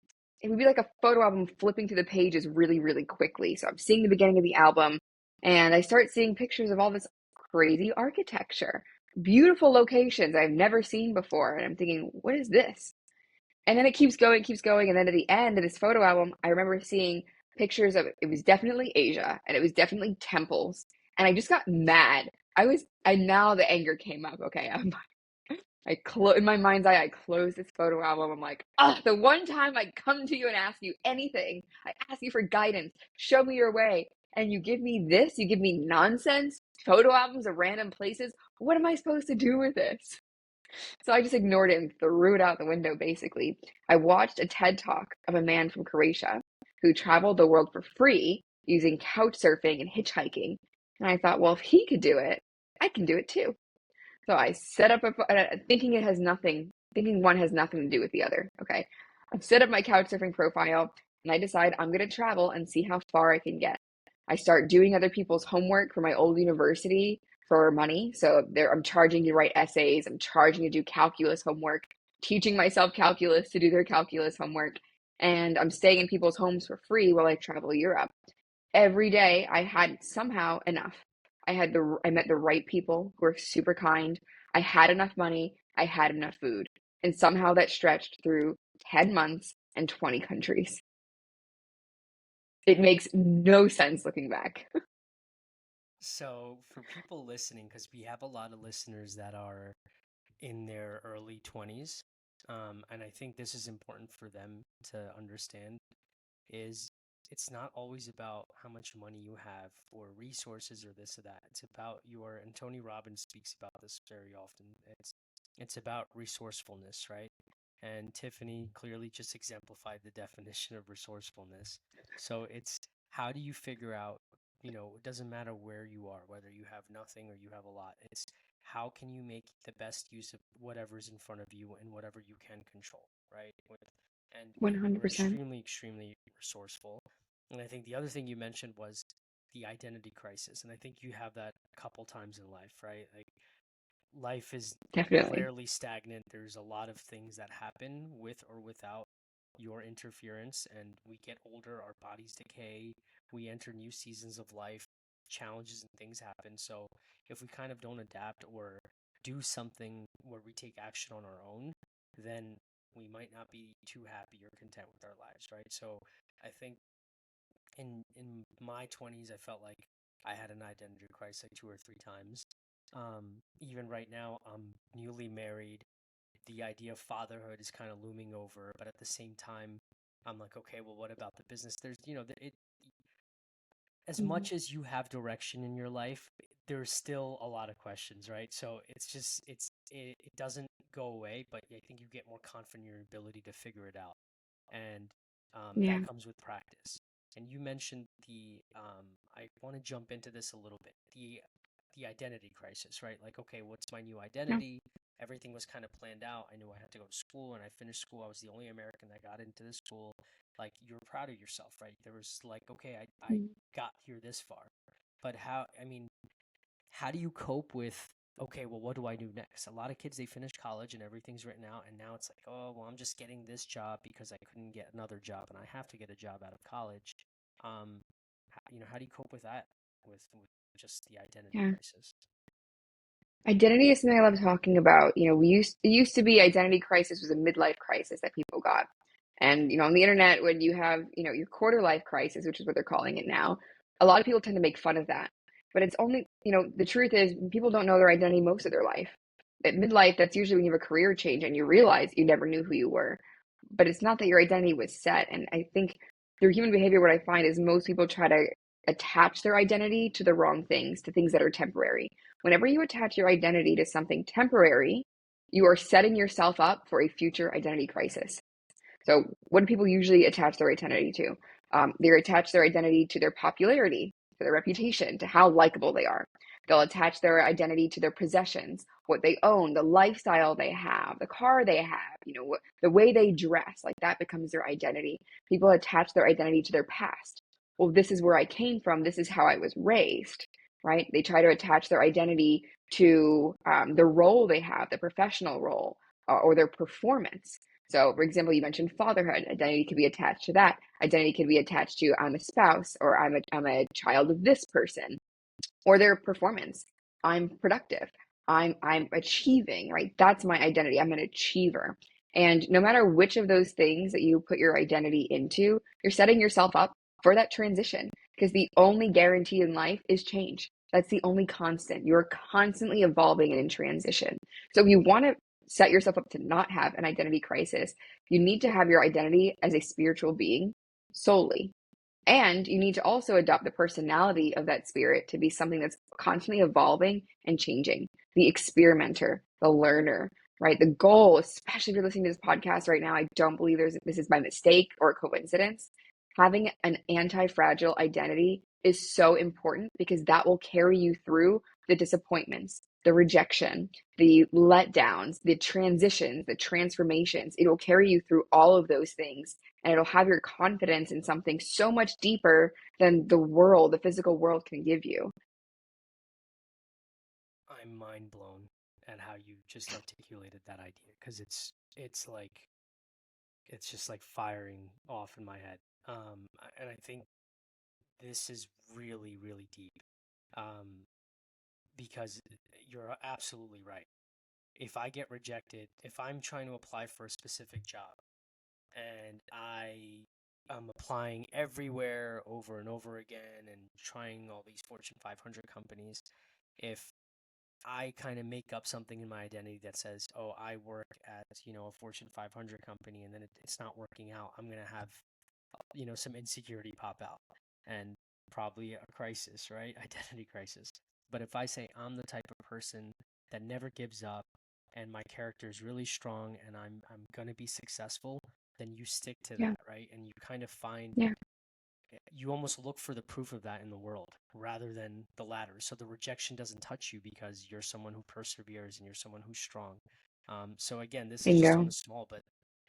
it would be like a photo album flipping through the pages really, really quickly. So I'm seeing the beginning of the album, and I start seeing pictures of all this crazy architecture, beautiful locations I've never seen before. And I'm thinking, what is this? And then it keeps going. And then at the end of this photo album, I remember seeing pictures of it was definitely Asia and it was definitely temples. And I just got mad. Now the anger came up. Okay, in my mind's eye, I close this photo album. I'm like, the one time I come to you and ask you anything, I ask you for guidance, show me your way, and you give me this, you give me nonsense, photo albums of random places. What am I supposed to do with this? So I just ignored it and threw it out the window, basically. I watched a TED talk of a man from Croatia who traveled the world for free using couch surfing and hitchhiking. And I thought, well, if he could do it, I can do it too. So I set up thinking one has nothing to do with the other. Okay. I set up my couch surfing profile and I decide I'm going to travel and see how far I can get. I start doing other people's homework for my old university for money. So I'm charging to write essays. I'm charging to do calculus homework, teaching myself calculus to do their calculus homework. And I'm staying in people's homes for free while I travel Europe. Every day I had somehow enough. I met the right people who were super kind. I had enough money. I had enough food. And somehow that stretched through 10 months and 20 countries. It makes no sense looking back. So, for people listening, because we have a lot of listeners that are in their early 20s, and I think this is important for them to understand, is it's not always about how much money you have or resources or this or that. It's about and Tony Robbins speaks about this very often. It's about resourcefulness, right? And Tiffany clearly just exemplified the definition of resourcefulness. So it's how do you figure out it doesn't matter where you are, whether you have nothing or you have a lot. It's how can you make the best use of whatever's in front of you and whatever you can control, right? And you're 100%. extremely, extremely resourceful. And I think the other thing you mentioned was the identity crisis. And I think you have that a couple times in life, right? Like life is Definitely. rarely stagnant. There's a lot of things that happen with or without your interference, and we get older, our bodies decay, we enter new seasons of life, challenges and things happen. So if we kind of don't adapt or do something where we take action on our own, then we might not be too happy or content with our lives, right? So I think in my 20s, I felt like I had an identity crisis like two or three times. Even right now, I'm newly married. The idea of fatherhood is kind of looming over, but at the same time, I'm like, okay, well, what about the business? There's, as Mhm. much as you have direction in your life, there's still a lot of questions, right? So it's just, it doesn't go away, but I think you get more confident in your ability to figure it out, and that Yeah. comes with practice. And you mentioned I want to jump into this a little bit. The identity crisis, right? Like, okay, what's my new Yeah. identity? Everything was kind of planned out. I knew I had to go to school, and I finished school. I was the only American that got into this school. Like, you're proud of yourself, right? There was like, okay, I Mhm. got here this far. But how do you cope with, okay, well, what do I do next? A lot of kids, they finish college and everything's written out, and now it's like, oh, well, I'm just getting this job because I couldn't get another job, and I have to get a job out of college. How do you cope with that, with just the identity Yeah. crisis? Identity is something I love talking about. It used to be identity crisis was a midlife crisis that people got. And, on the internet, when you have, your quarter life crisis, which is what they're calling it now, a lot of people tend to make fun of that. But it's only, the truth is people don't know their identity most of their life. At midlife, that's usually when you have a career change and you realize you never knew who you were. But it's not that your identity was set. And I think through human behavior, what I find is most people try to attach their identity to the wrong things, to things that are temporary. Whenever you attach your identity to something temporary, you are setting yourself up for a future identity crisis. So, what do people usually attach their identity to? They attach their identity to their popularity, to their reputation, to how likable they are. They'll attach their identity to their possessions, what they own, the lifestyle they have, the car they have, the way they dress. Like that becomes their identity. People attach their identity to their past. Well, this is where I came from. This is how I was raised, right? They try to attach their identity to the role they have, the professional role, or their performance. So, for example, you mentioned fatherhood. Identity could be attached to that. Identity could be attached to I'm a spouse or I'm a child of this person or their performance. I'm productive. I'm achieving, right? That's my identity. I'm an achiever. And no matter which of those things that you put your identity into, you're setting yourself up for that transition because the only guarantee in life is change. That's the only constant. You're constantly evolving and in transition. So if you want to set yourself up to not have an identity crisis, you need to have your identity as a spiritual being solely. And you need to also adopt the personality of that spirit to be something that's constantly evolving and changing. The experimenter, the learner, right? The goal, especially if you're listening to this podcast right now, I don't believe this is by mistake or coincidence. Having an anti-fragile identity is so important because that will carry you through the disappointments, the rejection, the letdowns, the transitions, the transformations. It will carry you through all of those things and it'll have your confidence in something so much deeper than the physical world can give you. I'm mind blown at how you just articulated that idea, because it's just like firing off in my head. And I think this is really, really deep. Um, because you're absolutely right. If I get rejected, if I'm trying to apply for a specific job and I'm applying everywhere over and over again and trying all these Fortune 500 companies, if I kind of make up something in my identity that says, "Oh, I work at, a Fortune 500 company," and then it's not working out, I'm going to have, some insecurity pop out and probably a crisis, right? Identity crisis. But if I say I'm the type of person that never gives up and my character is really strong and I'm going to be successful, then you stick to Yeah, that, right? And you kind of find yeah, you almost look for the proof of that in the world rather than the latter. So the rejection doesn't touch you because you're someone who perseveres and you're someone who's strong. So again, this is just on Bingo. a small, but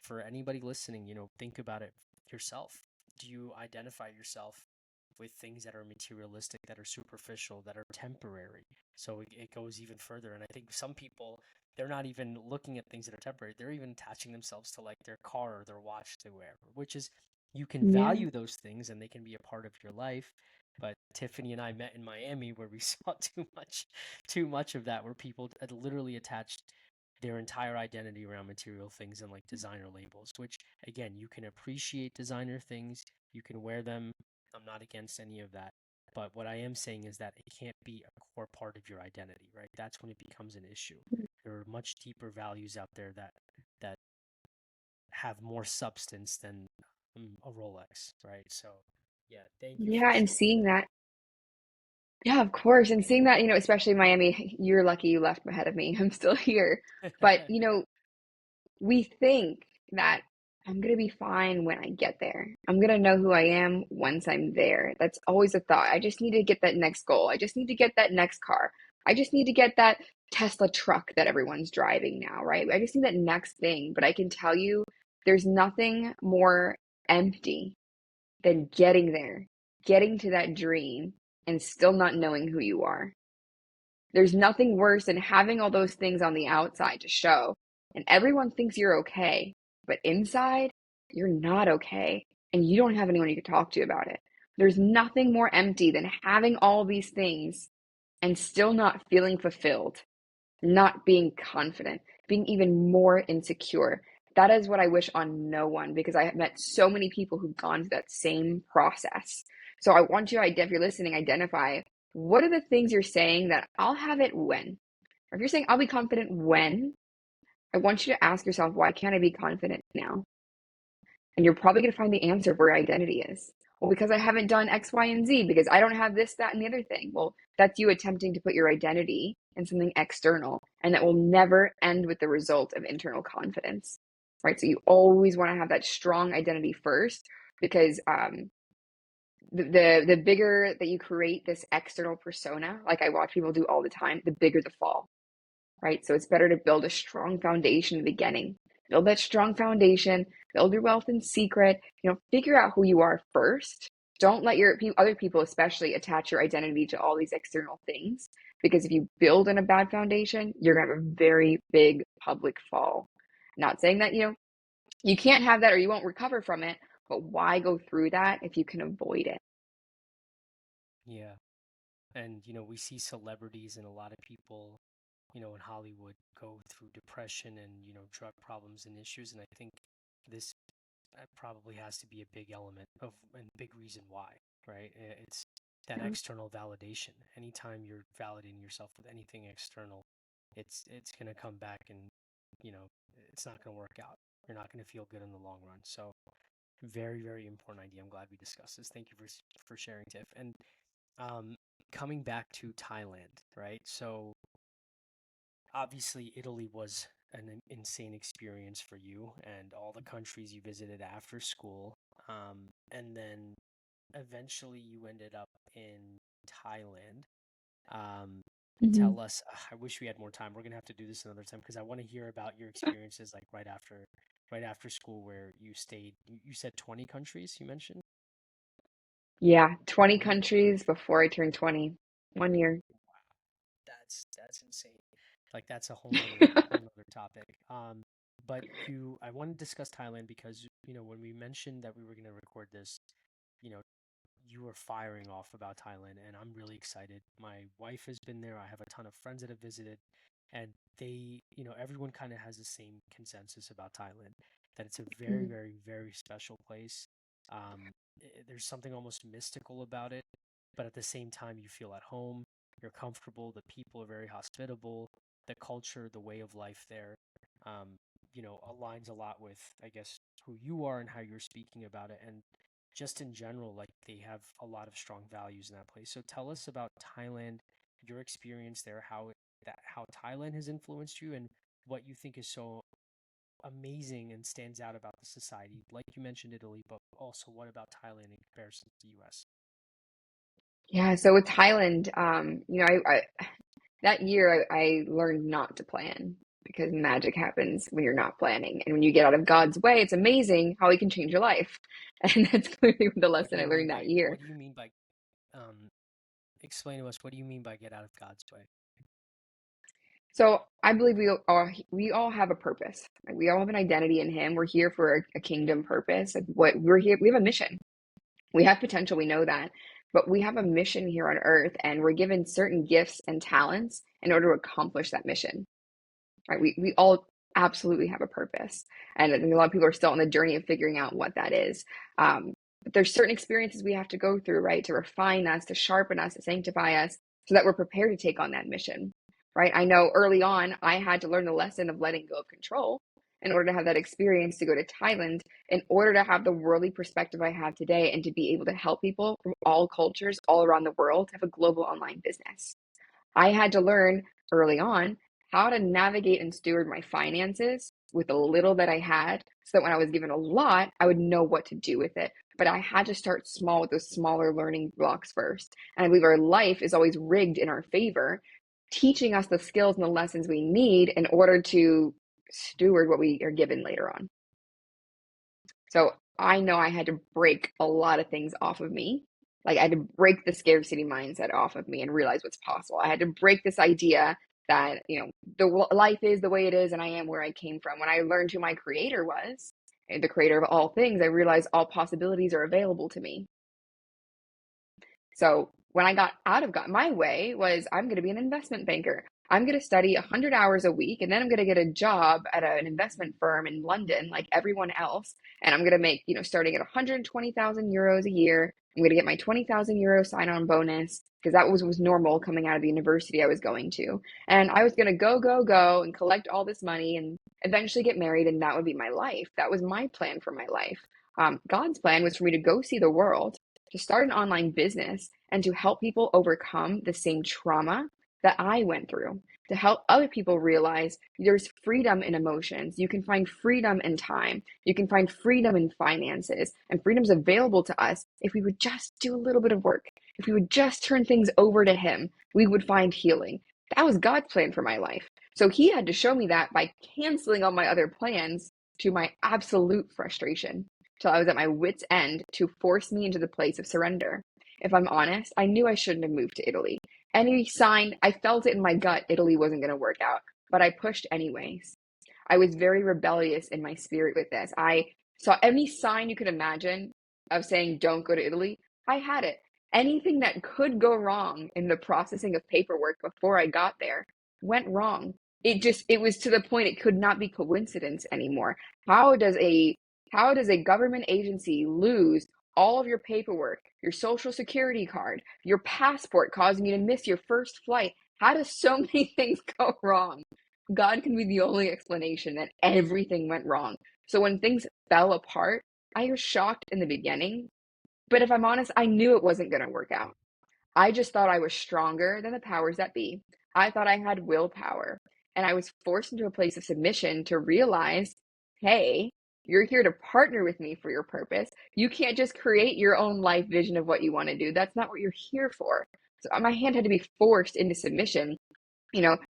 for anybody listening, think about it yourself. Do you identify yourself with things that are materialistic, that are superficial, that are temporary? So it goes even further. And I think some people, they're not even looking at things that are temporary. They're even attaching themselves to like their car or their watch to wear, which is you can Yeah. value those things and they can be a part of your life. But Tiffany and I met in Miami where we saw too much of that, where people had literally attached their entire identity around material things and like designer labels, which again, you can appreciate designer things, you can wear them. I'm not against any of that. But what I am saying is that it can't be a core part of your identity, right? That's when it becomes an issue. There are much deeper values out there that have more substance than a Rolex, right? So, yeah, thank you for Yeah, and sharing seeing that. that, yeah, of course, and seeing that, especially in Miami, you're lucky you left ahead of me. I'm still here. But, we think that I'm going to be fine when I get there. I'm going to know who I am once I'm there. That's always a thought. I just need to get that next goal. I just need to get that next car. I just need to get that Tesla truck that everyone's driving now, right? I just need that next thing. But I can tell you, there's nothing more empty than getting there, getting to that dream, and still not knowing who you are. There's nothing worse than having all those things on the outside to show, and everyone thinks you're okay, but inside, you're not okay, and you don't have anyone you can talk to about it. There's nothing more empty than having all these things and still not feeling fulfilled, not being confident, being even more insecure. That is what I wish on no one because I have met so many people who've gone through that same process. So I want you, if you're listening, identify what are the things you're saying that I'll have it when? Or if you're saying I'll be confident when, I want you to ask yourself, why can't I be confident now? And you're probably going to find the answer of where identity is. Well, because I haven't done X, Y, and Z, because I don't have this, that, and the other thing. Well, that's you attempting to put your identity in something external, and that will never end with the result of internal confidence, right? So you always want to have that strong identity first, because the bigger that you create this external persona, like I watch people do all the time, the bigger the fall, right? So it's better to build a strong foundation in the beginning. Build that strong foundation, build your wealth in secret, figure out who you are first. Don't let your other people especially attach your identity to all these external things because if you build in a bad foundation, you're going to have a very big public fall. Not saying that, you can't have that or you won't recover from it, but why go through that if you can avoid it? Yeah. And, we see celebrities and a lot of people, in Hollywood go through depression and, drug problems and issues. And I think this probably has to be a big element of and big reason why, right? It's that Yeah. external validation. Anytime you're validating yourself with anything external, it's gonna come back and you know it's not gonna work out. You're not gonna feel good in the long run. So very very important idea. I'm glad we discussed this. Thank you for sharing, Tiff. And um, coming back to Thailand, right? So obviously Italy was an insane experience for you and all the countries you visited after school. And then eventually you ended up in Thailand. Um, Mhm. tell us, I wish we had more time. We're gonna have to do this another time because I want to hear about your experiences like right after school where you stayed. You said 20 countries you mentioned? Yeah, 20 20? countries before I turned 20. 1 year. That's insane. Like that's a whole nother topic. But I want to discuss Thailand because when we mentioned that we were going to record this, you know, you were firing off about Thailand, and I'm really excited. My wife has been there. I have a ton of friends that have visited, and everyone kind of has the same consensus about Thailand that it's a very, Mhm. very, very special place. There's something almost mystical about it, but at the same time, you feel at home. You're comfortable. The people are very hospitable. The culture, the way of life there, um, aligns a lot with, I guess, who you are and how you're speaking about it. And just in general, like they have a lot of strong values in that place. So tell us about Thailand, your experience there, how Thailand has influenced you, and what you think is so amazing and stands out about the society? Like you mentioned Italy, but also what about Thailand in comparison to the US? Yeah, so with Thailand, that year I learned not to plan because magic happens when you're not planning. And when you get out of God's way, it's amazing how he can change your life. And that's clearly the lesson I learned that year. What do you mean by um explain to us what do you mean by get out of God's way? So I believe we all have a purpose. Right? We all have an identity in him. We're here for a kingdom purpose. Of what we're here, we have a mission. We have potential, we know that, but we have a mission here on earth, and we're given certain gifts and talents in order to accomplish that mission. Right? We all absolutely have a purpose, and I think a lot of people are still on the journey of figuring out what that is. But there's certain experiences we have to go through, right, to refine us, to sharpen us, to sanctify us, so that we're prepared to take on that mission. Right? I know early on I had to learn the lesson of letting go of control in order to have that experience to go to Thailand, in order to have the worldly perspective I have today, and to be able to help people from all cultures all around the world to have a global online business. I had to learn early on how to navigate and steward my finances with the little that I had so that when I was given a lot, I would know what to do with it. But I had to start small with those smaller learning blocks first. And I believe our life is always rigged in our favor, teaching us the skills and the lessons we need in order to steward what we are given later on. So I know I had to break a lot of things off of me. Like I had to break the scarcity mindset off of me and realize what's possible. I had to break this idea that, the life is the way it is and I am where I came from. When I learned who my creator was, the creator of all things, I realized all possibilities are available to me. So when I got out of God, my way was I'm going to be an investment banker. I'm going to study 100 hours a week, and then I'm going to get a job at an investment firm in London like everyone else. And I'm going to make, starting at 120,000 euros a year. I'm going to get my 20,000 euro sign on bonus because that was normal coming out of the university I was going to. And I was going to go and collect all this money and eventually get married. And that would be my life. That was my plan for my life. God's plan was for me to go see the world, to start an online business, and to help people overcome the same trauma that I went through, to help other people realize there's freedom in emotions. You can find freedom in time. You can find freedom in finances, and freedom's available to us if we would just do a little bit of work. If we would just turn things over to him, we would find healing. That was God's plan for my life. So he had to show me that by canceling all my other plans, to my absolute frustration, till I was at my wit's end, to force me into the place of surrender. If I'm honest, I knew I shouldn't have moved to Italy. Any sign, I felt it in my gut, Italy wasn't going to work out, but I pushed anyways. I was very rebellious in my spirit with this. I saw any sign you could imagine of saying, don't go to Italy. I had it. Anything that could go wrong in the processing of paperwork before I got there went wrong. It was to the point it could not be coincidence anymore. How does a government agency lose all of your paperwork, your social security card, your passport, causing you to miss your first flight? How does so many things go wrong? God can be the only explanation that everything went wrong. So when things fell apart, I was shocked in the beginning. But if I'm honest, I knew it wasn't going to work out. I just thought I was stronger than the powers that be. I thought I had willpower. And I was forced into a place of submission to realize, hey, you're here to partner with me for your purpose. You can't just create your own life vision of what you want to do. That's not what you're here for. So my hand had to be forced into submission.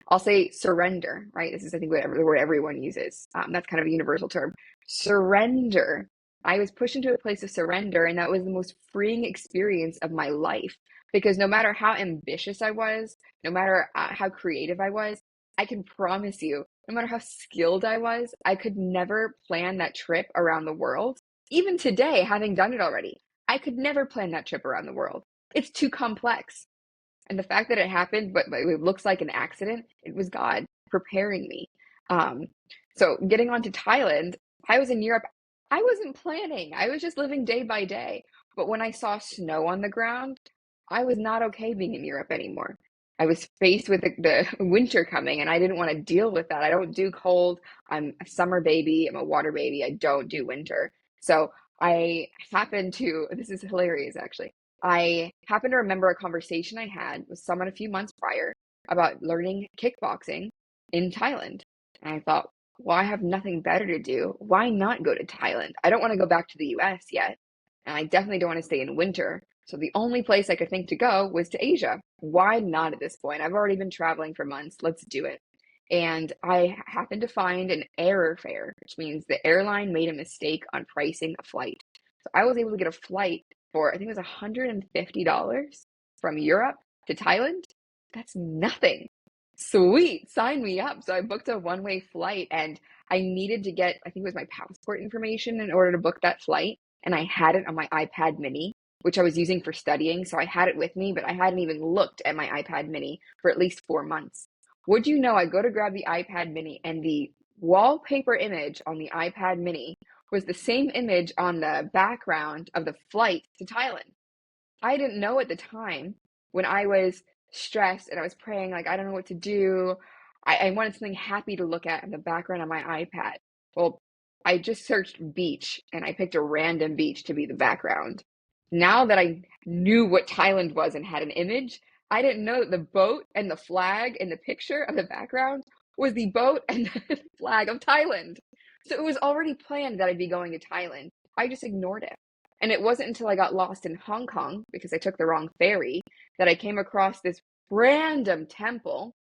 I'll say surrender, right? This is, I think, whatever the word everyone uses. That's kind of a universal term. Surrender. I was pushed into a place of surrender, and that was the most freeing experience of my life. Because no matter how ambitious I was, no matter how creative I was, I can promise you, no matter how skilled I was, I could never plan that trip around the world. Even today, having done it already, I could never plan that trip around the world. It's too complex. And the fact that it happened, but it looks like an accident, it was God preparing me. Um, so getting on to Thailand, I was in Europe. I wasn't planning. I was just living day by day. But when I saw snow on the ground, I was not okay being in Europe anymore. I was faced with the winter coming, and I didn't want to deal with that. I don't do cold. I'm a summer baby. I'm a water baby. I don't do winter. So I happened to, this is hilarious actually. I happen to remember a conversation I had with someone a few months prior about learning kickboxing in Thailand. And I thought, well, I have nothing better to do. Why not go to Thailand? I don't want to go back to the US yet. And I definitely don't want to stay in winter. So the only place I could think to go was to Asia. Why not at this point? I've already been traveling for months. Let's do it. And I happened to find an error fare, which means the airline made a mistake on pricing a flight. So I was able to get a flight for, I think it was $150 from Europe to Thailand. That's nothing. Sweet, sign me up. So I booked a one-way flight and I needed to get, I think it was my passport information in order to book that flight. And I had it on my iPad mini, which I was using for studying. So I had it with me, but I hadn't even looked at my iPad mini for at least 4 months. Would you know, I go to grab the iPad mini and the wallpaper image on the iPad mini was the same image on the background of the flight to Thailand. I didn't know at the time when I was stressed and I was praying, like, I don't know what to do. I wanted something happy to look at in the background on my iPad. Well, I just searched beach and I picked a random beach to be the background. Now that I knew what Thailand was and had an image, I didn't know that the boat and the flag in the picture of the background was the boat and the flag of Thailand. So it was already planned that I'd be going to Thailand. I just ignored it. And it wasn't until I got lost in Hong Kong because I took the wrong ferry that I came across this random temple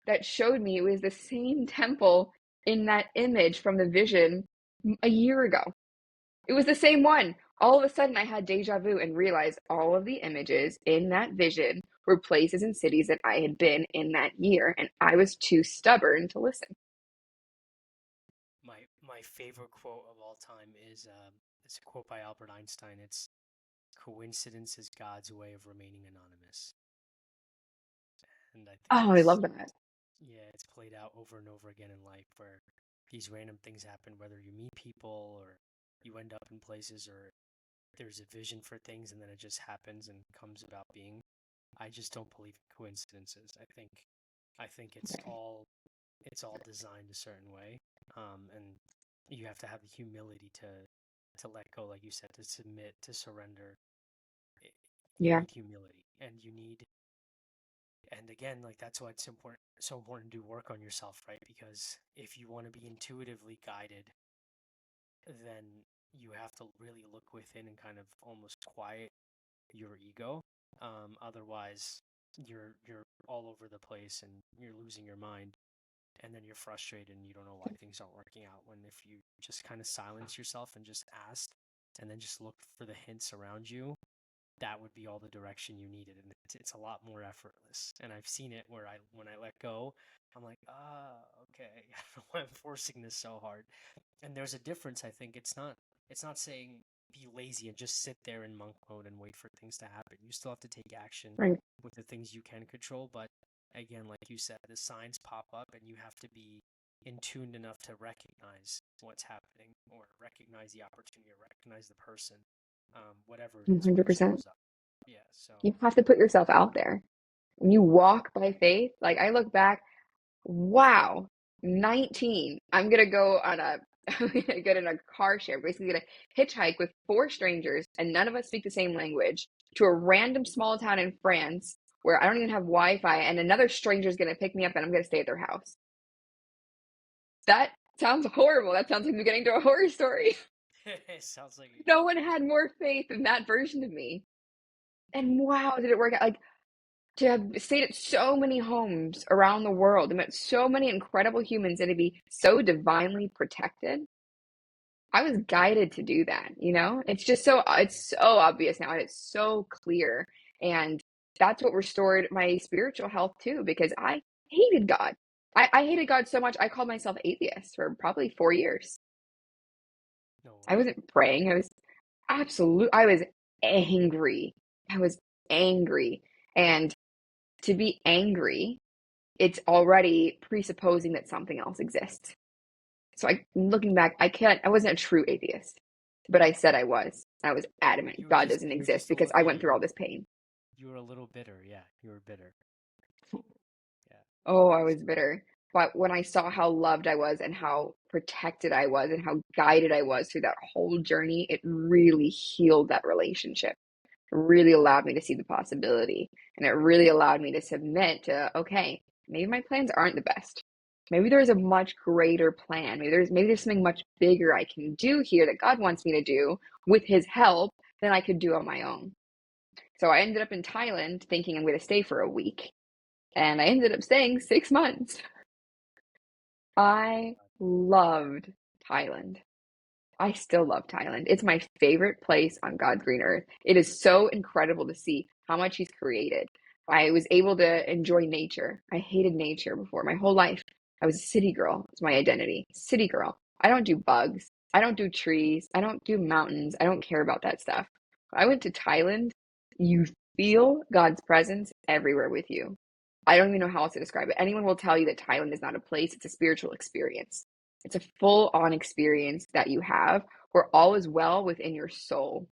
that showed me it was the same temple in that image from the vision a year ago. It was the same one. All of a sudden, I had deja vu and realized all of the images in that vision were places and cities that I had been in that year, and I was too stubborn to listen. My favorite quote of all time is it's a quote by Albert Einstein. It's coincidence is God's way of remaining anonymous. And I think Oh, I it's love that. yeah, it's played out over and over again in life where these random things happen, whether you meet people or you end up in places or there's a vision for things and then it just happens and comes about being. I just don't believe in coincidences. I think it's all designed a certain way. And you have to have the humility to let go, like you said, to submit, to surrender. You Yeah, need humility, and you need, and again, like that's why it's important, so important to do work on yourself, right? Because if you want to be intuitively guided, then you have to really look within and kind of almost quiet your ego. Otherwise, you're all over the place and you're losing your mind, and then you're frustrated and you don't know why things aren't working out. When if you just kind of silence yourself and just ask, and then just look for the hints around you, that would be all the direction you needed, and it's a lot more effortless. And I've seen it where I when I let go, I'm like, okay, I don't know why I'm forcing this so hard. And there's a difference. I think it's not saying be lazy and just sit there in monk mode and wait for things to happen. You still have to take action right. with the things you can control, but again, like you said, the signs pop up and you have to be in tuned enough to recognize what's happening or recognize the opportunity or recognize the person, whatever it is when it 100%. shows up. Yeah, so You have to put yourself out there. When you walk by faith, like I look back, wow, 19. I'm gonna go on a I'm gonna get in a car share, basically gonna hitchhike with four strangers and none of us speak the same language to a random small town in France where I don't even have Wi-Fi and another stranger is gonna pick me up and I'm gonna stay at their house. That sounds horrible. That sounds like me getting to a horror story. it sounds like No one had more faith than that version of me. And wow, did it work out? Like to have stayed at so many homes around the world and met so many incredible humans and to be so divinely protected. I was guided to do that, you know? It's so obvious now and it's so clear. And that's what restored my spiritual health too, because I hated God. I hated God so much I called myself atheist for probably 4 years. no I way. wasn't praying. I was angry. I was angry. And to be angry, it's already presupposing that something else exists. So looking back, I wasn't a true atheist, but I said I was. I was adamant God doesn't You were exist just a because little I yeah, went through all this pain. you were a little bitter. Yeah, you were bitter. Yeah. Oh, I was So bitter. But when I saw how loved I was and how protected I was and how guided I was through that whole journey, it really healed that relationship. It really allowed me to see the possibility. And it really allowed me to submit to, okay, maybe my plans aren't the best. Maybe there's a much greater plan. Maybe there's something much bigger I can do here that God wants me to do with his help than I could do on my own. So I ended up in Thailand thinking I'm going to stay for a week, and I ended up staying 6 months. I loved Thailand. I still love Thailand. It's my favorite place on God's green earth. It is so incredible to see how much he's created. I was able to enjoy nature. I hated nature before my whole life. I was a city girl. It's my identity. City girl. I don't do bugs. I don't do trees. I don't do mountains. I don't care about that stuff. I went to Thailand. You feel God's presence everywhere with you. I don't even know how else to describe it. Anyone will tell you that Thailand is not a place, it's a spiritual experience. It's a full on experience that you have where all is well within your soul.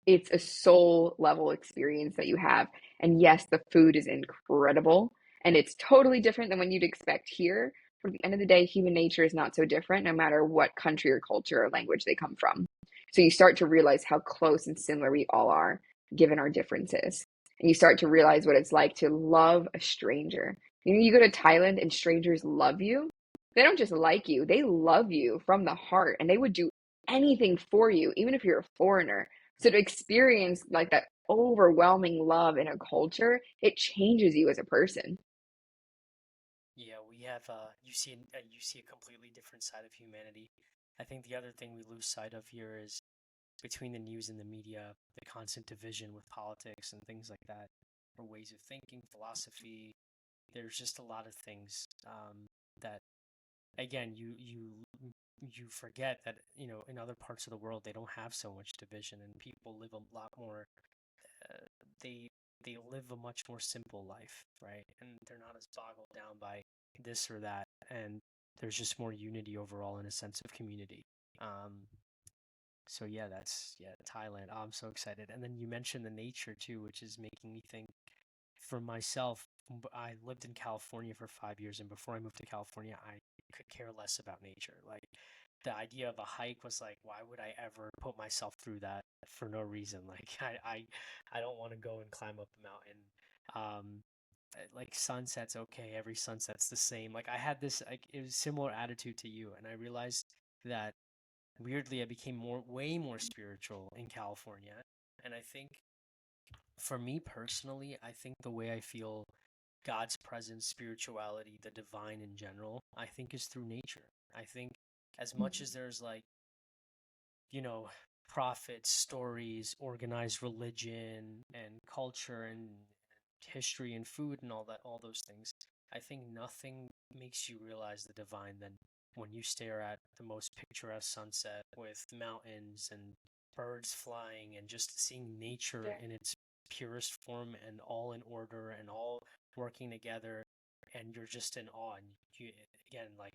It's a soul level experience that you have. And yes, the food is incredible and it's totally different than what you'd expect here. But at the end of the day, human nature is not so different no matter what country or culture or language they come from. So you start to realize how close and similar we all are given our differences. And you start to realize what it's like to love a stranger. You go to Thailand and strangers love you. They don't just like you, they love you from the heart and they would do anything for you, even if you're a foreigner. So to experience like that overwhelming love in a culture, it changes you as a person. Yeah, we have you see a completely different side of humanity. I think the other thing we lose sight of here is between the news and the media, the constant division with politics and things like that, or ways of thinking, philosophy. There's just a lot of things that again you forget that in other parts of the world they don't have so much division and people live a lot more. Uh, they they live a much more simple life, right? And they're not as boggled down by this or that, and there's just more unity overall and a sense of community. Um, so yeah, that's yeah, Thailand. Oh, I'm so excited. And then you mentioned the nature too, which is making me think for myself. I lived in California for 5 years, and before I moved to California, I could care less about nature. Like the idea of a hike was like, why would I ever put myself through that for no reason? Like I don't want to go and climb up a mountain. Like sunsets, okay, every sunset's the same. Like I had this, like it was similar attitude to you, and I realized that weirdly I became way more spiritual in California. And I think for me personally, I think the way I feel God's presence, spirituality, the divine in general, I think is through nature. I think as much as there's like, you know, prophets, stories, organized religion and culture and history and food and all that, all those things, I think nothing makes you realize the divine than when you stare at the most picturesque sunset with mountains and birds flying and just seeing nature in its purest form and all in order and all working together, and you're just in awe. And you, again, like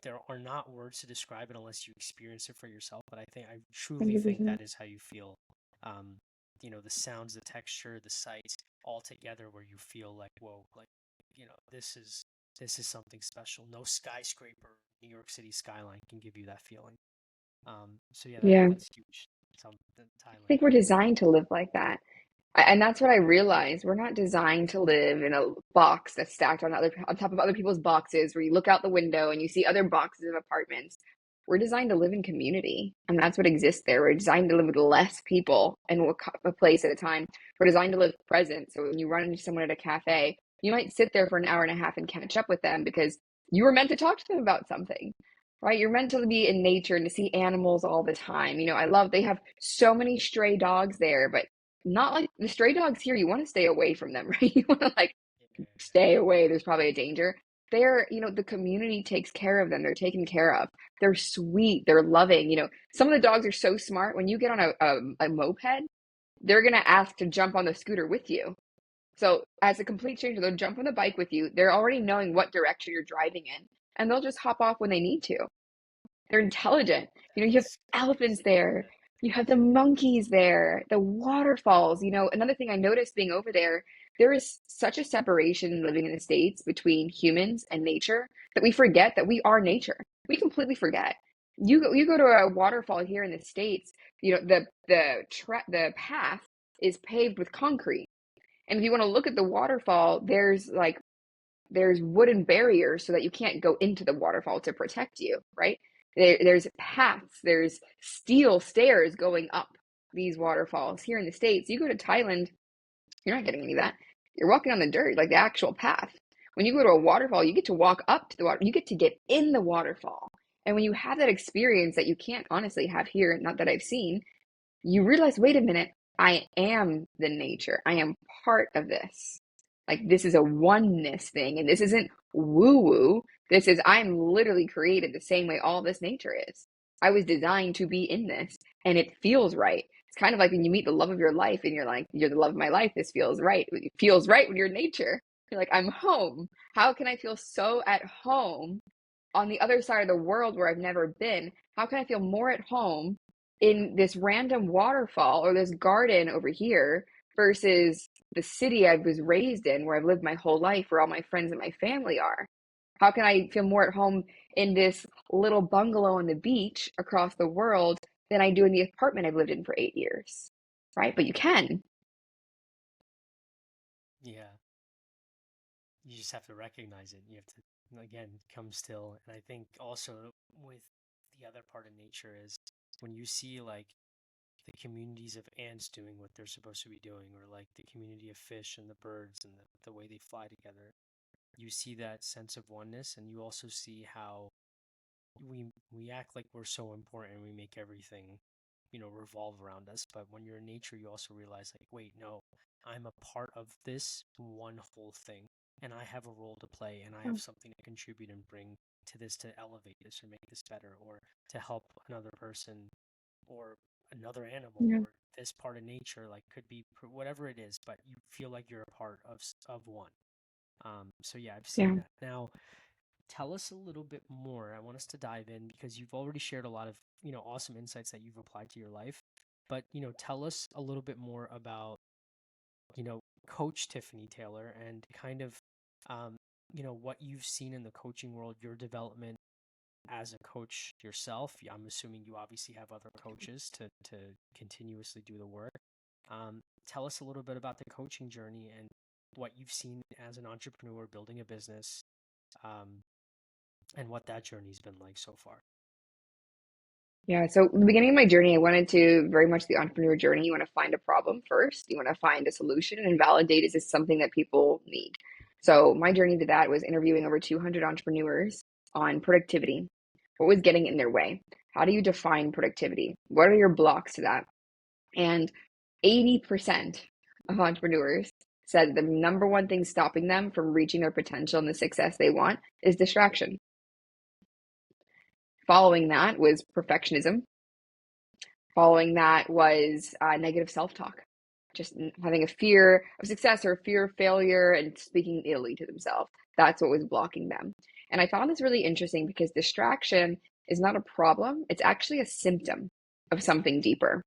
there are not words to describe it unless you experience it for yourself. But I truly think 100%. that is how you feel. Um, the sounds, the texture, the sights, all together, where you feel like, whoa, like this is something special. No skyscraper, New York City skyline can give you that feeling. So yeah, Yeah. that's huge. I Thailand. think we're designed to live like that. And that's what I realized. We're not designed to live in a box that's stacked on top of other people's boxes, where you look out the window and you see other boxes of apartments. We're designed to live in community, and that's what exists there. We're designed to live with less people and a place at a time. We're designed to live present. So when you run into someone at a cafe, you might sit there for an hour and a half and catch up with them because you were meant to talk to them about something, right? You're meant to be in nature and to see animals all the time. I love they have so many stray dogs there, but not like the stray dogs here. You want to stay away from them, right? You want to like Yeah, stay away. There's probably a danger. The community takes care of them. They're taken care of. They're sweet. They're loving. Some of the dogs are so smart. When you get on a moped, they're going to ask to jump on the scooter with you. So as a complete stranger, they'll jump on the bike with you. They're already knowing what direction you're driving in, and they'll just hop off when they need to. They're intelligent. that You have is elephants crazy. there. You have the monkeys there, the waterfalls. Another thing I noticed being over there, there is such a separation living in the States between humans and nature that we forget that we are nature. We completely forget. You go to a waterfall here in the States, the path is paved with concrete. And if you want to look at the waterfall, there's like there's wooden barriers so that you can't go into the waterfall to protect you, right? There's paths, there's steel stairs going up these waterfalls. Here in the States, you go to Thailand, you're not getting any of that. You're walking on the dirt, like the actual path. When you go to a waterfall, you get to walk up to the water. You get to get in the waterfall. And when you have that experience that you can't honestly have here, not that I've seen, you realize, wait a minute, I am the nature. I am part of this. Like this is a oneness thing. And this isn't woo woo. This is, I'm literally created the same way all this nature is. I was designed to be in this and it feels right. It's kind of like when you meet the love of your life and you're like, you're the love of my life. This feels right. It feels right when you're in nature. You're like, I'm home. How can I feel so at home on the other side of the world where I've never been? How can I feel more at home in this random waterfall or this garden over here versus the city I was raised in where I've lived my whole life, where all my friends and my family are? How can I feel more at home in this little bungalow on the beach across the world than I do in the apartment I've lived in for 8 years? Right? But you can. Yeah. You just have to recognize it. You have to, again, come still. And I think also with the other part of nature is when you see like the communities of ants doing what they're supposed to be doing, or like the community of fish and the birds and the way they fly together, you see that sense of oneness, and you also see how we act like we're so important and we make everything, revolve around us. But when you're in nature, you also realize like, wait, no, I'm a part of this one whole thing, and I have a role to play, and I have something to contribute and bring to this, to elevate this or make this better, or to help another person or another animal Yeah. or this part of nature, like could be whatever it is, but you feel like you're a part of one. So yeah, I've seen Yeah. that. Now, tell us a little bit more. I want us to dive in because you've already shared a lot of, awesome insights that you've applied to your life. But, tell us a little bit more about, Coach Tiffany Taylor and kind of, um, what you've seen in the coaching world, your development as a coach yourself. I'm assuming you obviously have other coaches to continuously do the work. Tell us a little bit about the coaching journey and what you've seen as an entrepreneur building a business, um, and what that journey's been like so far. Yeah, so the beginning of my journey, I wanted to very much the entrepreneur journey. You want to find a problem first, you want to find a solution and validate, is this something that people need? So my journey to that was interviewing over 200 entrepreneurs on productivity. What was getting in their way? How do you define productivity? What are your blocks to that? And 80% of entrepreneurs said the number one thing stopping them from reaching their potential and the success they want is distraction. Following that was perfectionism. Following that was negative self-talk, just having a fear of success or a fear of failure and speaking illy to themselves. That's what was blocking them. And I found this really interesting because distraction is not a problem. It's actually a symptom of something deeper.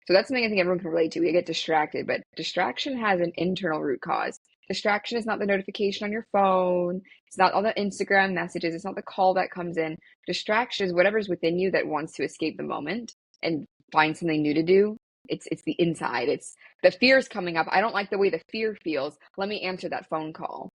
So that's something I think everyone can relate to. We get distracted, but distraction has an internal root cause. Distraction is not the notification on your phone. It's not all the Instagram messages. It's not the call that comes in. Distraction is whatever's within you that wants to escape the moment and find something new to do. It's the inside. It's the fear's coming up. I don't like the way the fear feels. Let me answer that phone call.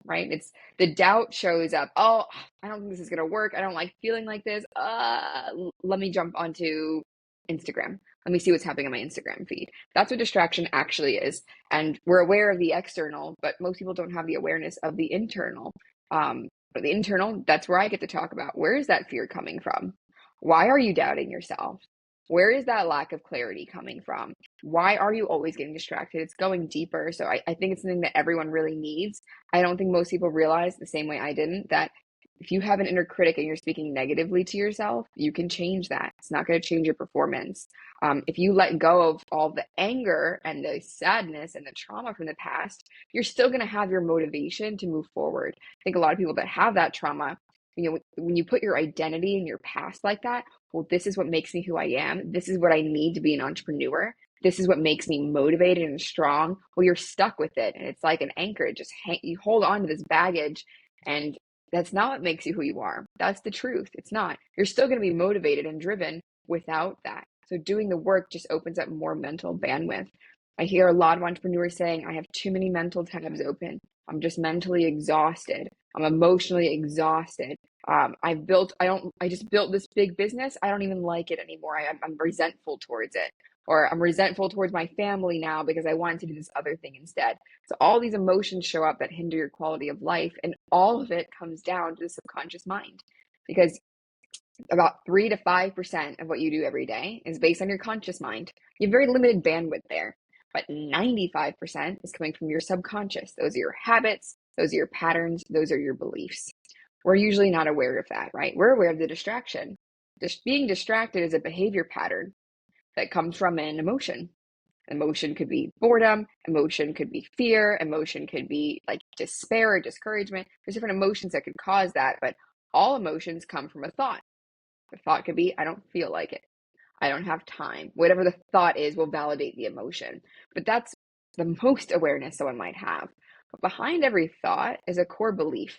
Right? It's the doubt shows up. Oh, I don't think this is gonna work. I don't like feeling like this. Let me jump onto Instagram. Let me see what's happening on my Instagram feed. That's what distraction actually is. And we're aware of the external, but most people don't have the awareness of the internal. But the internal, that's where I get to talk about, where is that fear coming from? Why are you doubting yourself? Where is that lack of clarity coming from? Why are you always getting distracted? It's going deeper. So I think it's something that everyone really needs. I don't think most people realize, the same way I didn't, that if you have an inner critic and you're speaking negatively to yourself, you can change that. It's not going to change your performance. If you let go of all the anger and the sadness and the trauma from the past, you're still going to have your motivation to move forward. I think a lot of people that have that trauma, when you put your identity in your past like that, well, this is what makes me who I am. This is what I need to be an entrepreneur. This is what makes me motivated and strong. Well, you're stuck with it. And it's like an anchor. You hold on to this baggage, and that's not what makes you who you are. That's the truth. It's not. You're still going to be motivated and driven without that. So doing the work just opens up more mental bandwidth. I hear a lot of entrepreneurs saying, I have too many mental tabs open. I'm just mentally exhausted. I'm emotionally exhausted. I just built this big business. I don't even like it anymore. I'm resentful towards it. Or I'm resentful towards my family now because I wanted to do this other thing instead. So all these emotions show up that hinder your quality of life. And all of it comes down to the subconscious mind because about 3 to 5% of what you do every day is based on your conscious mind. You have very limited bandwidth there, but 95% is coming from your subconscious. Those are your habits, those are your patterns, those are your beliefs. We're usually not aware of that, right? We're aware of the distraction. Just being distracted is a behavior pattern that comes from an emotion. Emotion could be boredom, emotion could be fear, emotion could be like despair or discouragement. There's different emotions that could cause that, but all emotions come from a thought. The thought could be, I don't feel like it. I don't have time. Whatever the thought is will validate the emotion. But that's the most awareness someone might have. But behind every thought is a core belief.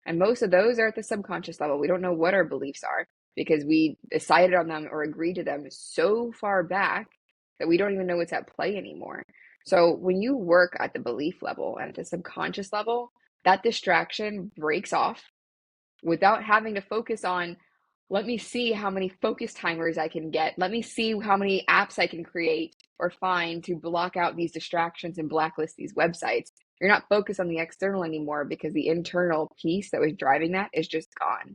And most of those are at the subconscious level. We don't know what our beliefs are because we decided on them or agreed to them so far back that we don't even know what's at play anymore. So when you work at the belief level and at the subconscious level, that distraction breaks off without having to focus on, let me see how many focus timers I can get. Let me see how many apps I can create or find to block out these distractions and blacklist these websites. You're not focused on the external anymore because the internal piece that was driving that is just gone.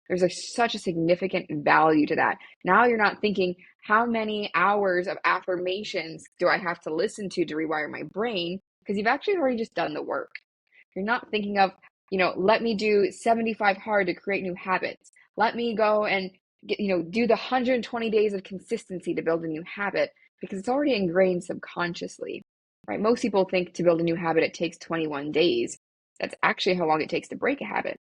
There's such a significant value to that. Now you're not thinking, how many hours of affirmations do I have to listen to rewire my brain? Because you've actually already just done the work. You're not thinking of, let me do 75 hard to create new habits. Let me go and do the 120 days of consistency to build a new habit because it's already ingrained subconsciously, right? Most people think to build a new habit, it takes 21 days. That's actually how long it takes to break a habit.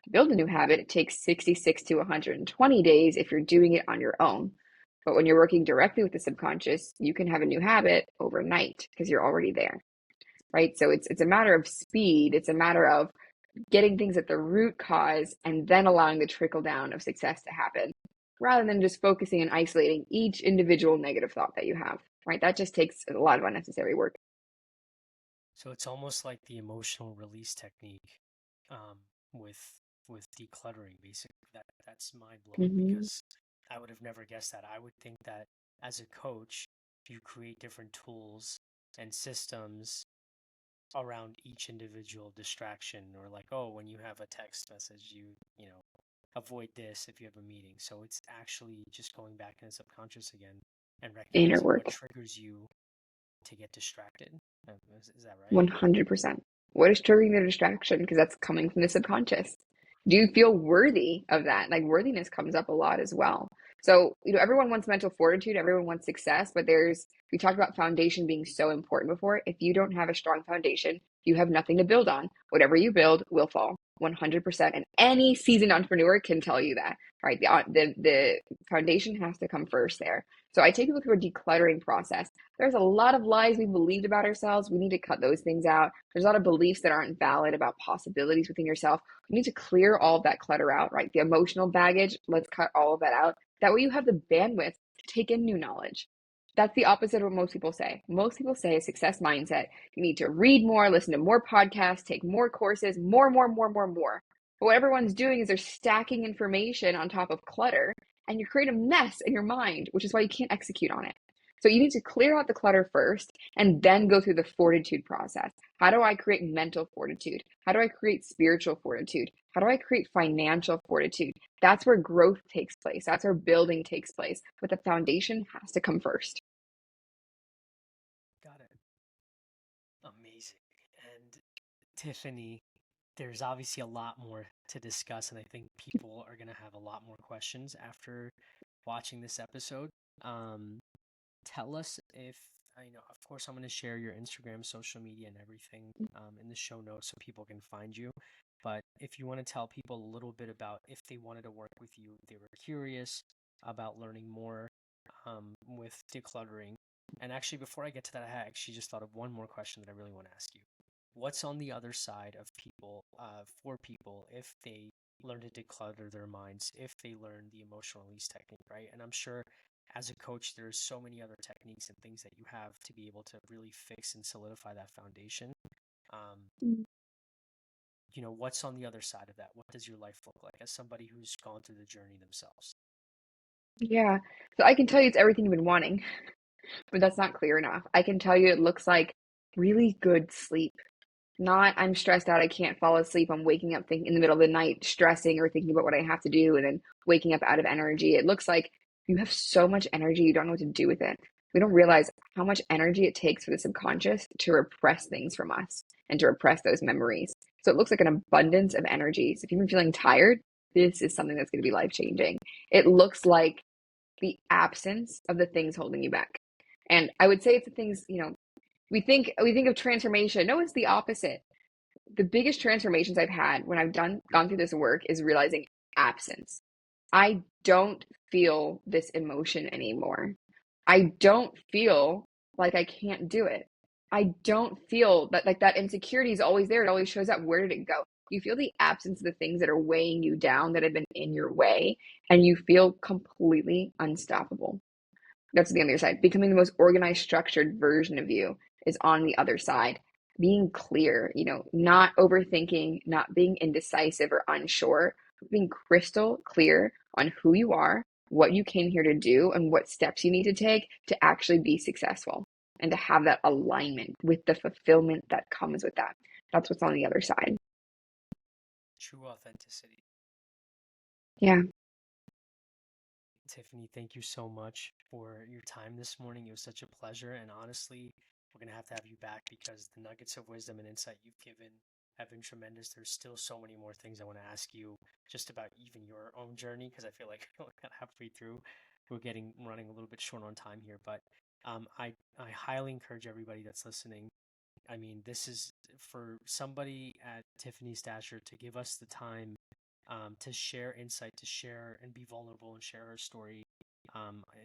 To build a new habit, it takes 66 to 120 days if you're doing it on your own. But when you're working directly with the subconscious, you can have a new habit overnight because you're already there, right? So it's a matter of speed. It's a matter of getting things at the root cause and then allowing the trickle down of success to happen rather than just focusing and isolating each individual negative thought that you have, right? That just takes a lot of unnecessary work. So it's almost like the emotional release technique, um, with decluttering. Basically, that's mind blowing Mm-hmm. because I would have never guessed that. I would think that as a coach, you create different tools and systems around each individual distraction, or like, oh, when you have a text message, you avoid this if you have a meeting. So it's actually just going back in the subconscious again and Inner recognizing what work. triggers you to get distracted. Is that right? 100%. What is triggering the distraction? Because that's coming from the subconscious. Do you feel worthy of that? Like worthiness comes up a lot as well. So, everyone wants mental fortitude, everyone wants success, but we talked about foundation being so important before. If you don't have a strong foundation, you have nothing to build on. Whatever you build will fall 100%. And any seasoned entrepreneur can tell you that, right? The foundation has to come first there. So I take people through a decluttering process. There's a lot of lies we believed about ourselves. We need to cut those things out. There's a lot of beliefs that aren't valid about possibilities within yourself. You need to clear all of that clutter out, right? The emotional baggage, let's cut all of that out. That way you have the bandwidth to take in new knowledge. That's the opposite of what most people say. Most people say a success mindset. You need to read more, listen to more podcasts, take more courses, more, more, more, more, more. But what everyone's doing is they're stacking information on top of clutter and you create a mess in your mind, which is why you can't execute on it. So you need to clear out the clutter first and then go through the fortitude process. How do I create mental fortitude? How do I create spiritual fortitude? How do I create financial fortitude? That's where growth takes place. That's where building takes place. But the foundation has to come first. Got it. Amazing. And Tiffany, there's obviously a lot more to discuss, and I think people are going to have a lot more questions after watching this episode. Um, Tell us if I know, of course, I'm going to share your Instagram, social media, and everything in the show notes so people can find you. But if you want to tell people a little bit about if they wanted to work with you, they were curious about learning more with decluttering. And actually, before I get to that, I actually just thought of one more question that I really want to ask you. What's on the other side of people, for people, if they learn to declutter their minds, if they learn the emotional release technique, right? And I'm sure as a coach, there's so many other techniques and things that you have to be able to really fix and solidify that foundation. Um, what's on the other side of that? What does your life look like as somebody who's gone through the journey themselves? Yeah. So I can tell you it's everything you've been wanting, but that's not clear enough. I can tell you it looks like really good sleep. Not I'm stressed out, I can't fall asleep. I'm waking up thinking in the middle of the night, stressing or thinking about what I have to do, and then waking up out of energy. It looks like you have so much energy, you don't know what to do with it. We don't realize how much energy it takes for the subconscious to repress things from us and to repress those memories. So it looks like an abundance of energy. So if you've been feeling tired, this is something that's going to be life changing. It looks like the absence of the things holding you back. And I would say it's the things, we think of transformation. No, it's the opposite. The biggest transformations I've had when I've gone through this work is realizing absence. I don't feel this emotion anymore. I don't feel like I can't do it. I don't feel that like that insecurity is always there. It always shows up. Where did it go? You feel the absence of the things that are weighing you down that have been in your way, and you feel completely unstoppable. That's the other side. Becoming the most organized, structured version of you is on the other side. Being clear, not overthinking, not being indecisive or unsure, being crystal clear on who you are, what you came here to do, and what steps you need to take to actually be successful and to have that alignment with the fulfillment that comes with that. That's what's on the other side. True authenticity. Yeah. Tiffany, thank you so much for your time this morning. It was such a pleasure. And honestly, we're going to have you back because the nuggets of wisdom and insight you've given have been tremendous. There's still so many more things I want to ask you just about even your own journey because I feel like we're kind of halfway through. We're running a little bit short on time here, but I highly encourage everybody that's listening. I mean, this is for somebody at Tiffany's stature to give us the time to share insight, to share and be vulnerable and share her story.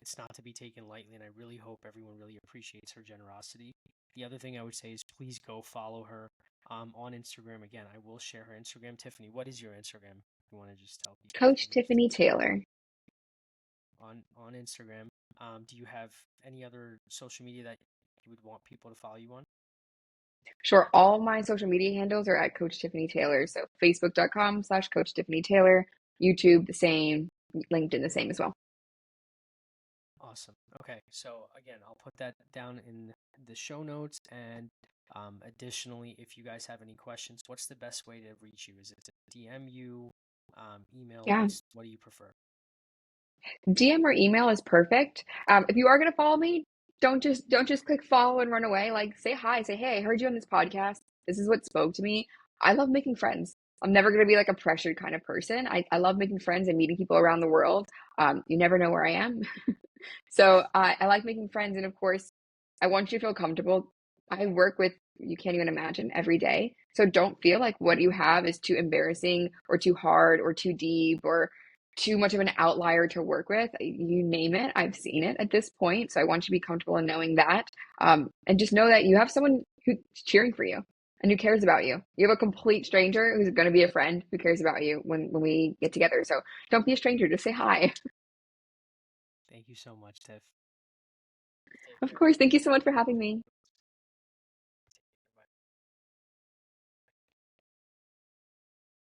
It's not to be taken lightly, and I really hope everyone really appreciates her generosity. The other thing I would say is please go follow her on Instagram. Again, I will share her Instagram. Tiffany, what is your Instagram? If you want to just tell people if Coach they're interested Tiffany Taylor. on Instagram. Do you have any other social media that you would want people to follow you on? Sure. All my social media handles are at Coach Tiffany Taylor. So facebook.com/Coach Tiffany Taylor, YouTube the same, LinkedIn the same as well. Awesome. Okay, so again, I'll put that down in the show notes. And additionally, if you guys have any questions, what's the best way to reach you? Is it to DM you, email? Yeah. What do you prefer? DM or email is perfect. If you are gonna follow me, don't just click follow and run away. Like say hi, say hey, I heard you on this podcast. This is what spoke to me. I love making friends. I'm never gonna be like a pressured kind of person. I love making friends and meeting people around the world. You never know where I am. So I like making friends, and of course, I want you to feel comfortable. I work with you can't even imagine every day. So don't feel like what you have is too embarrassing or too hard or too deep or too much of an outlier to work with. You name it, I've seen it at this point. So I want you to be comfortable in knowing that. And just know that you have someone who's cheering for you and who cares about you. You have a complete stranger who's going to be a friend who cares about you when we get together. So don't be a stranger, just say hi. Thank you so much, Tiff. Take Of care. course. Thank you so much for having me.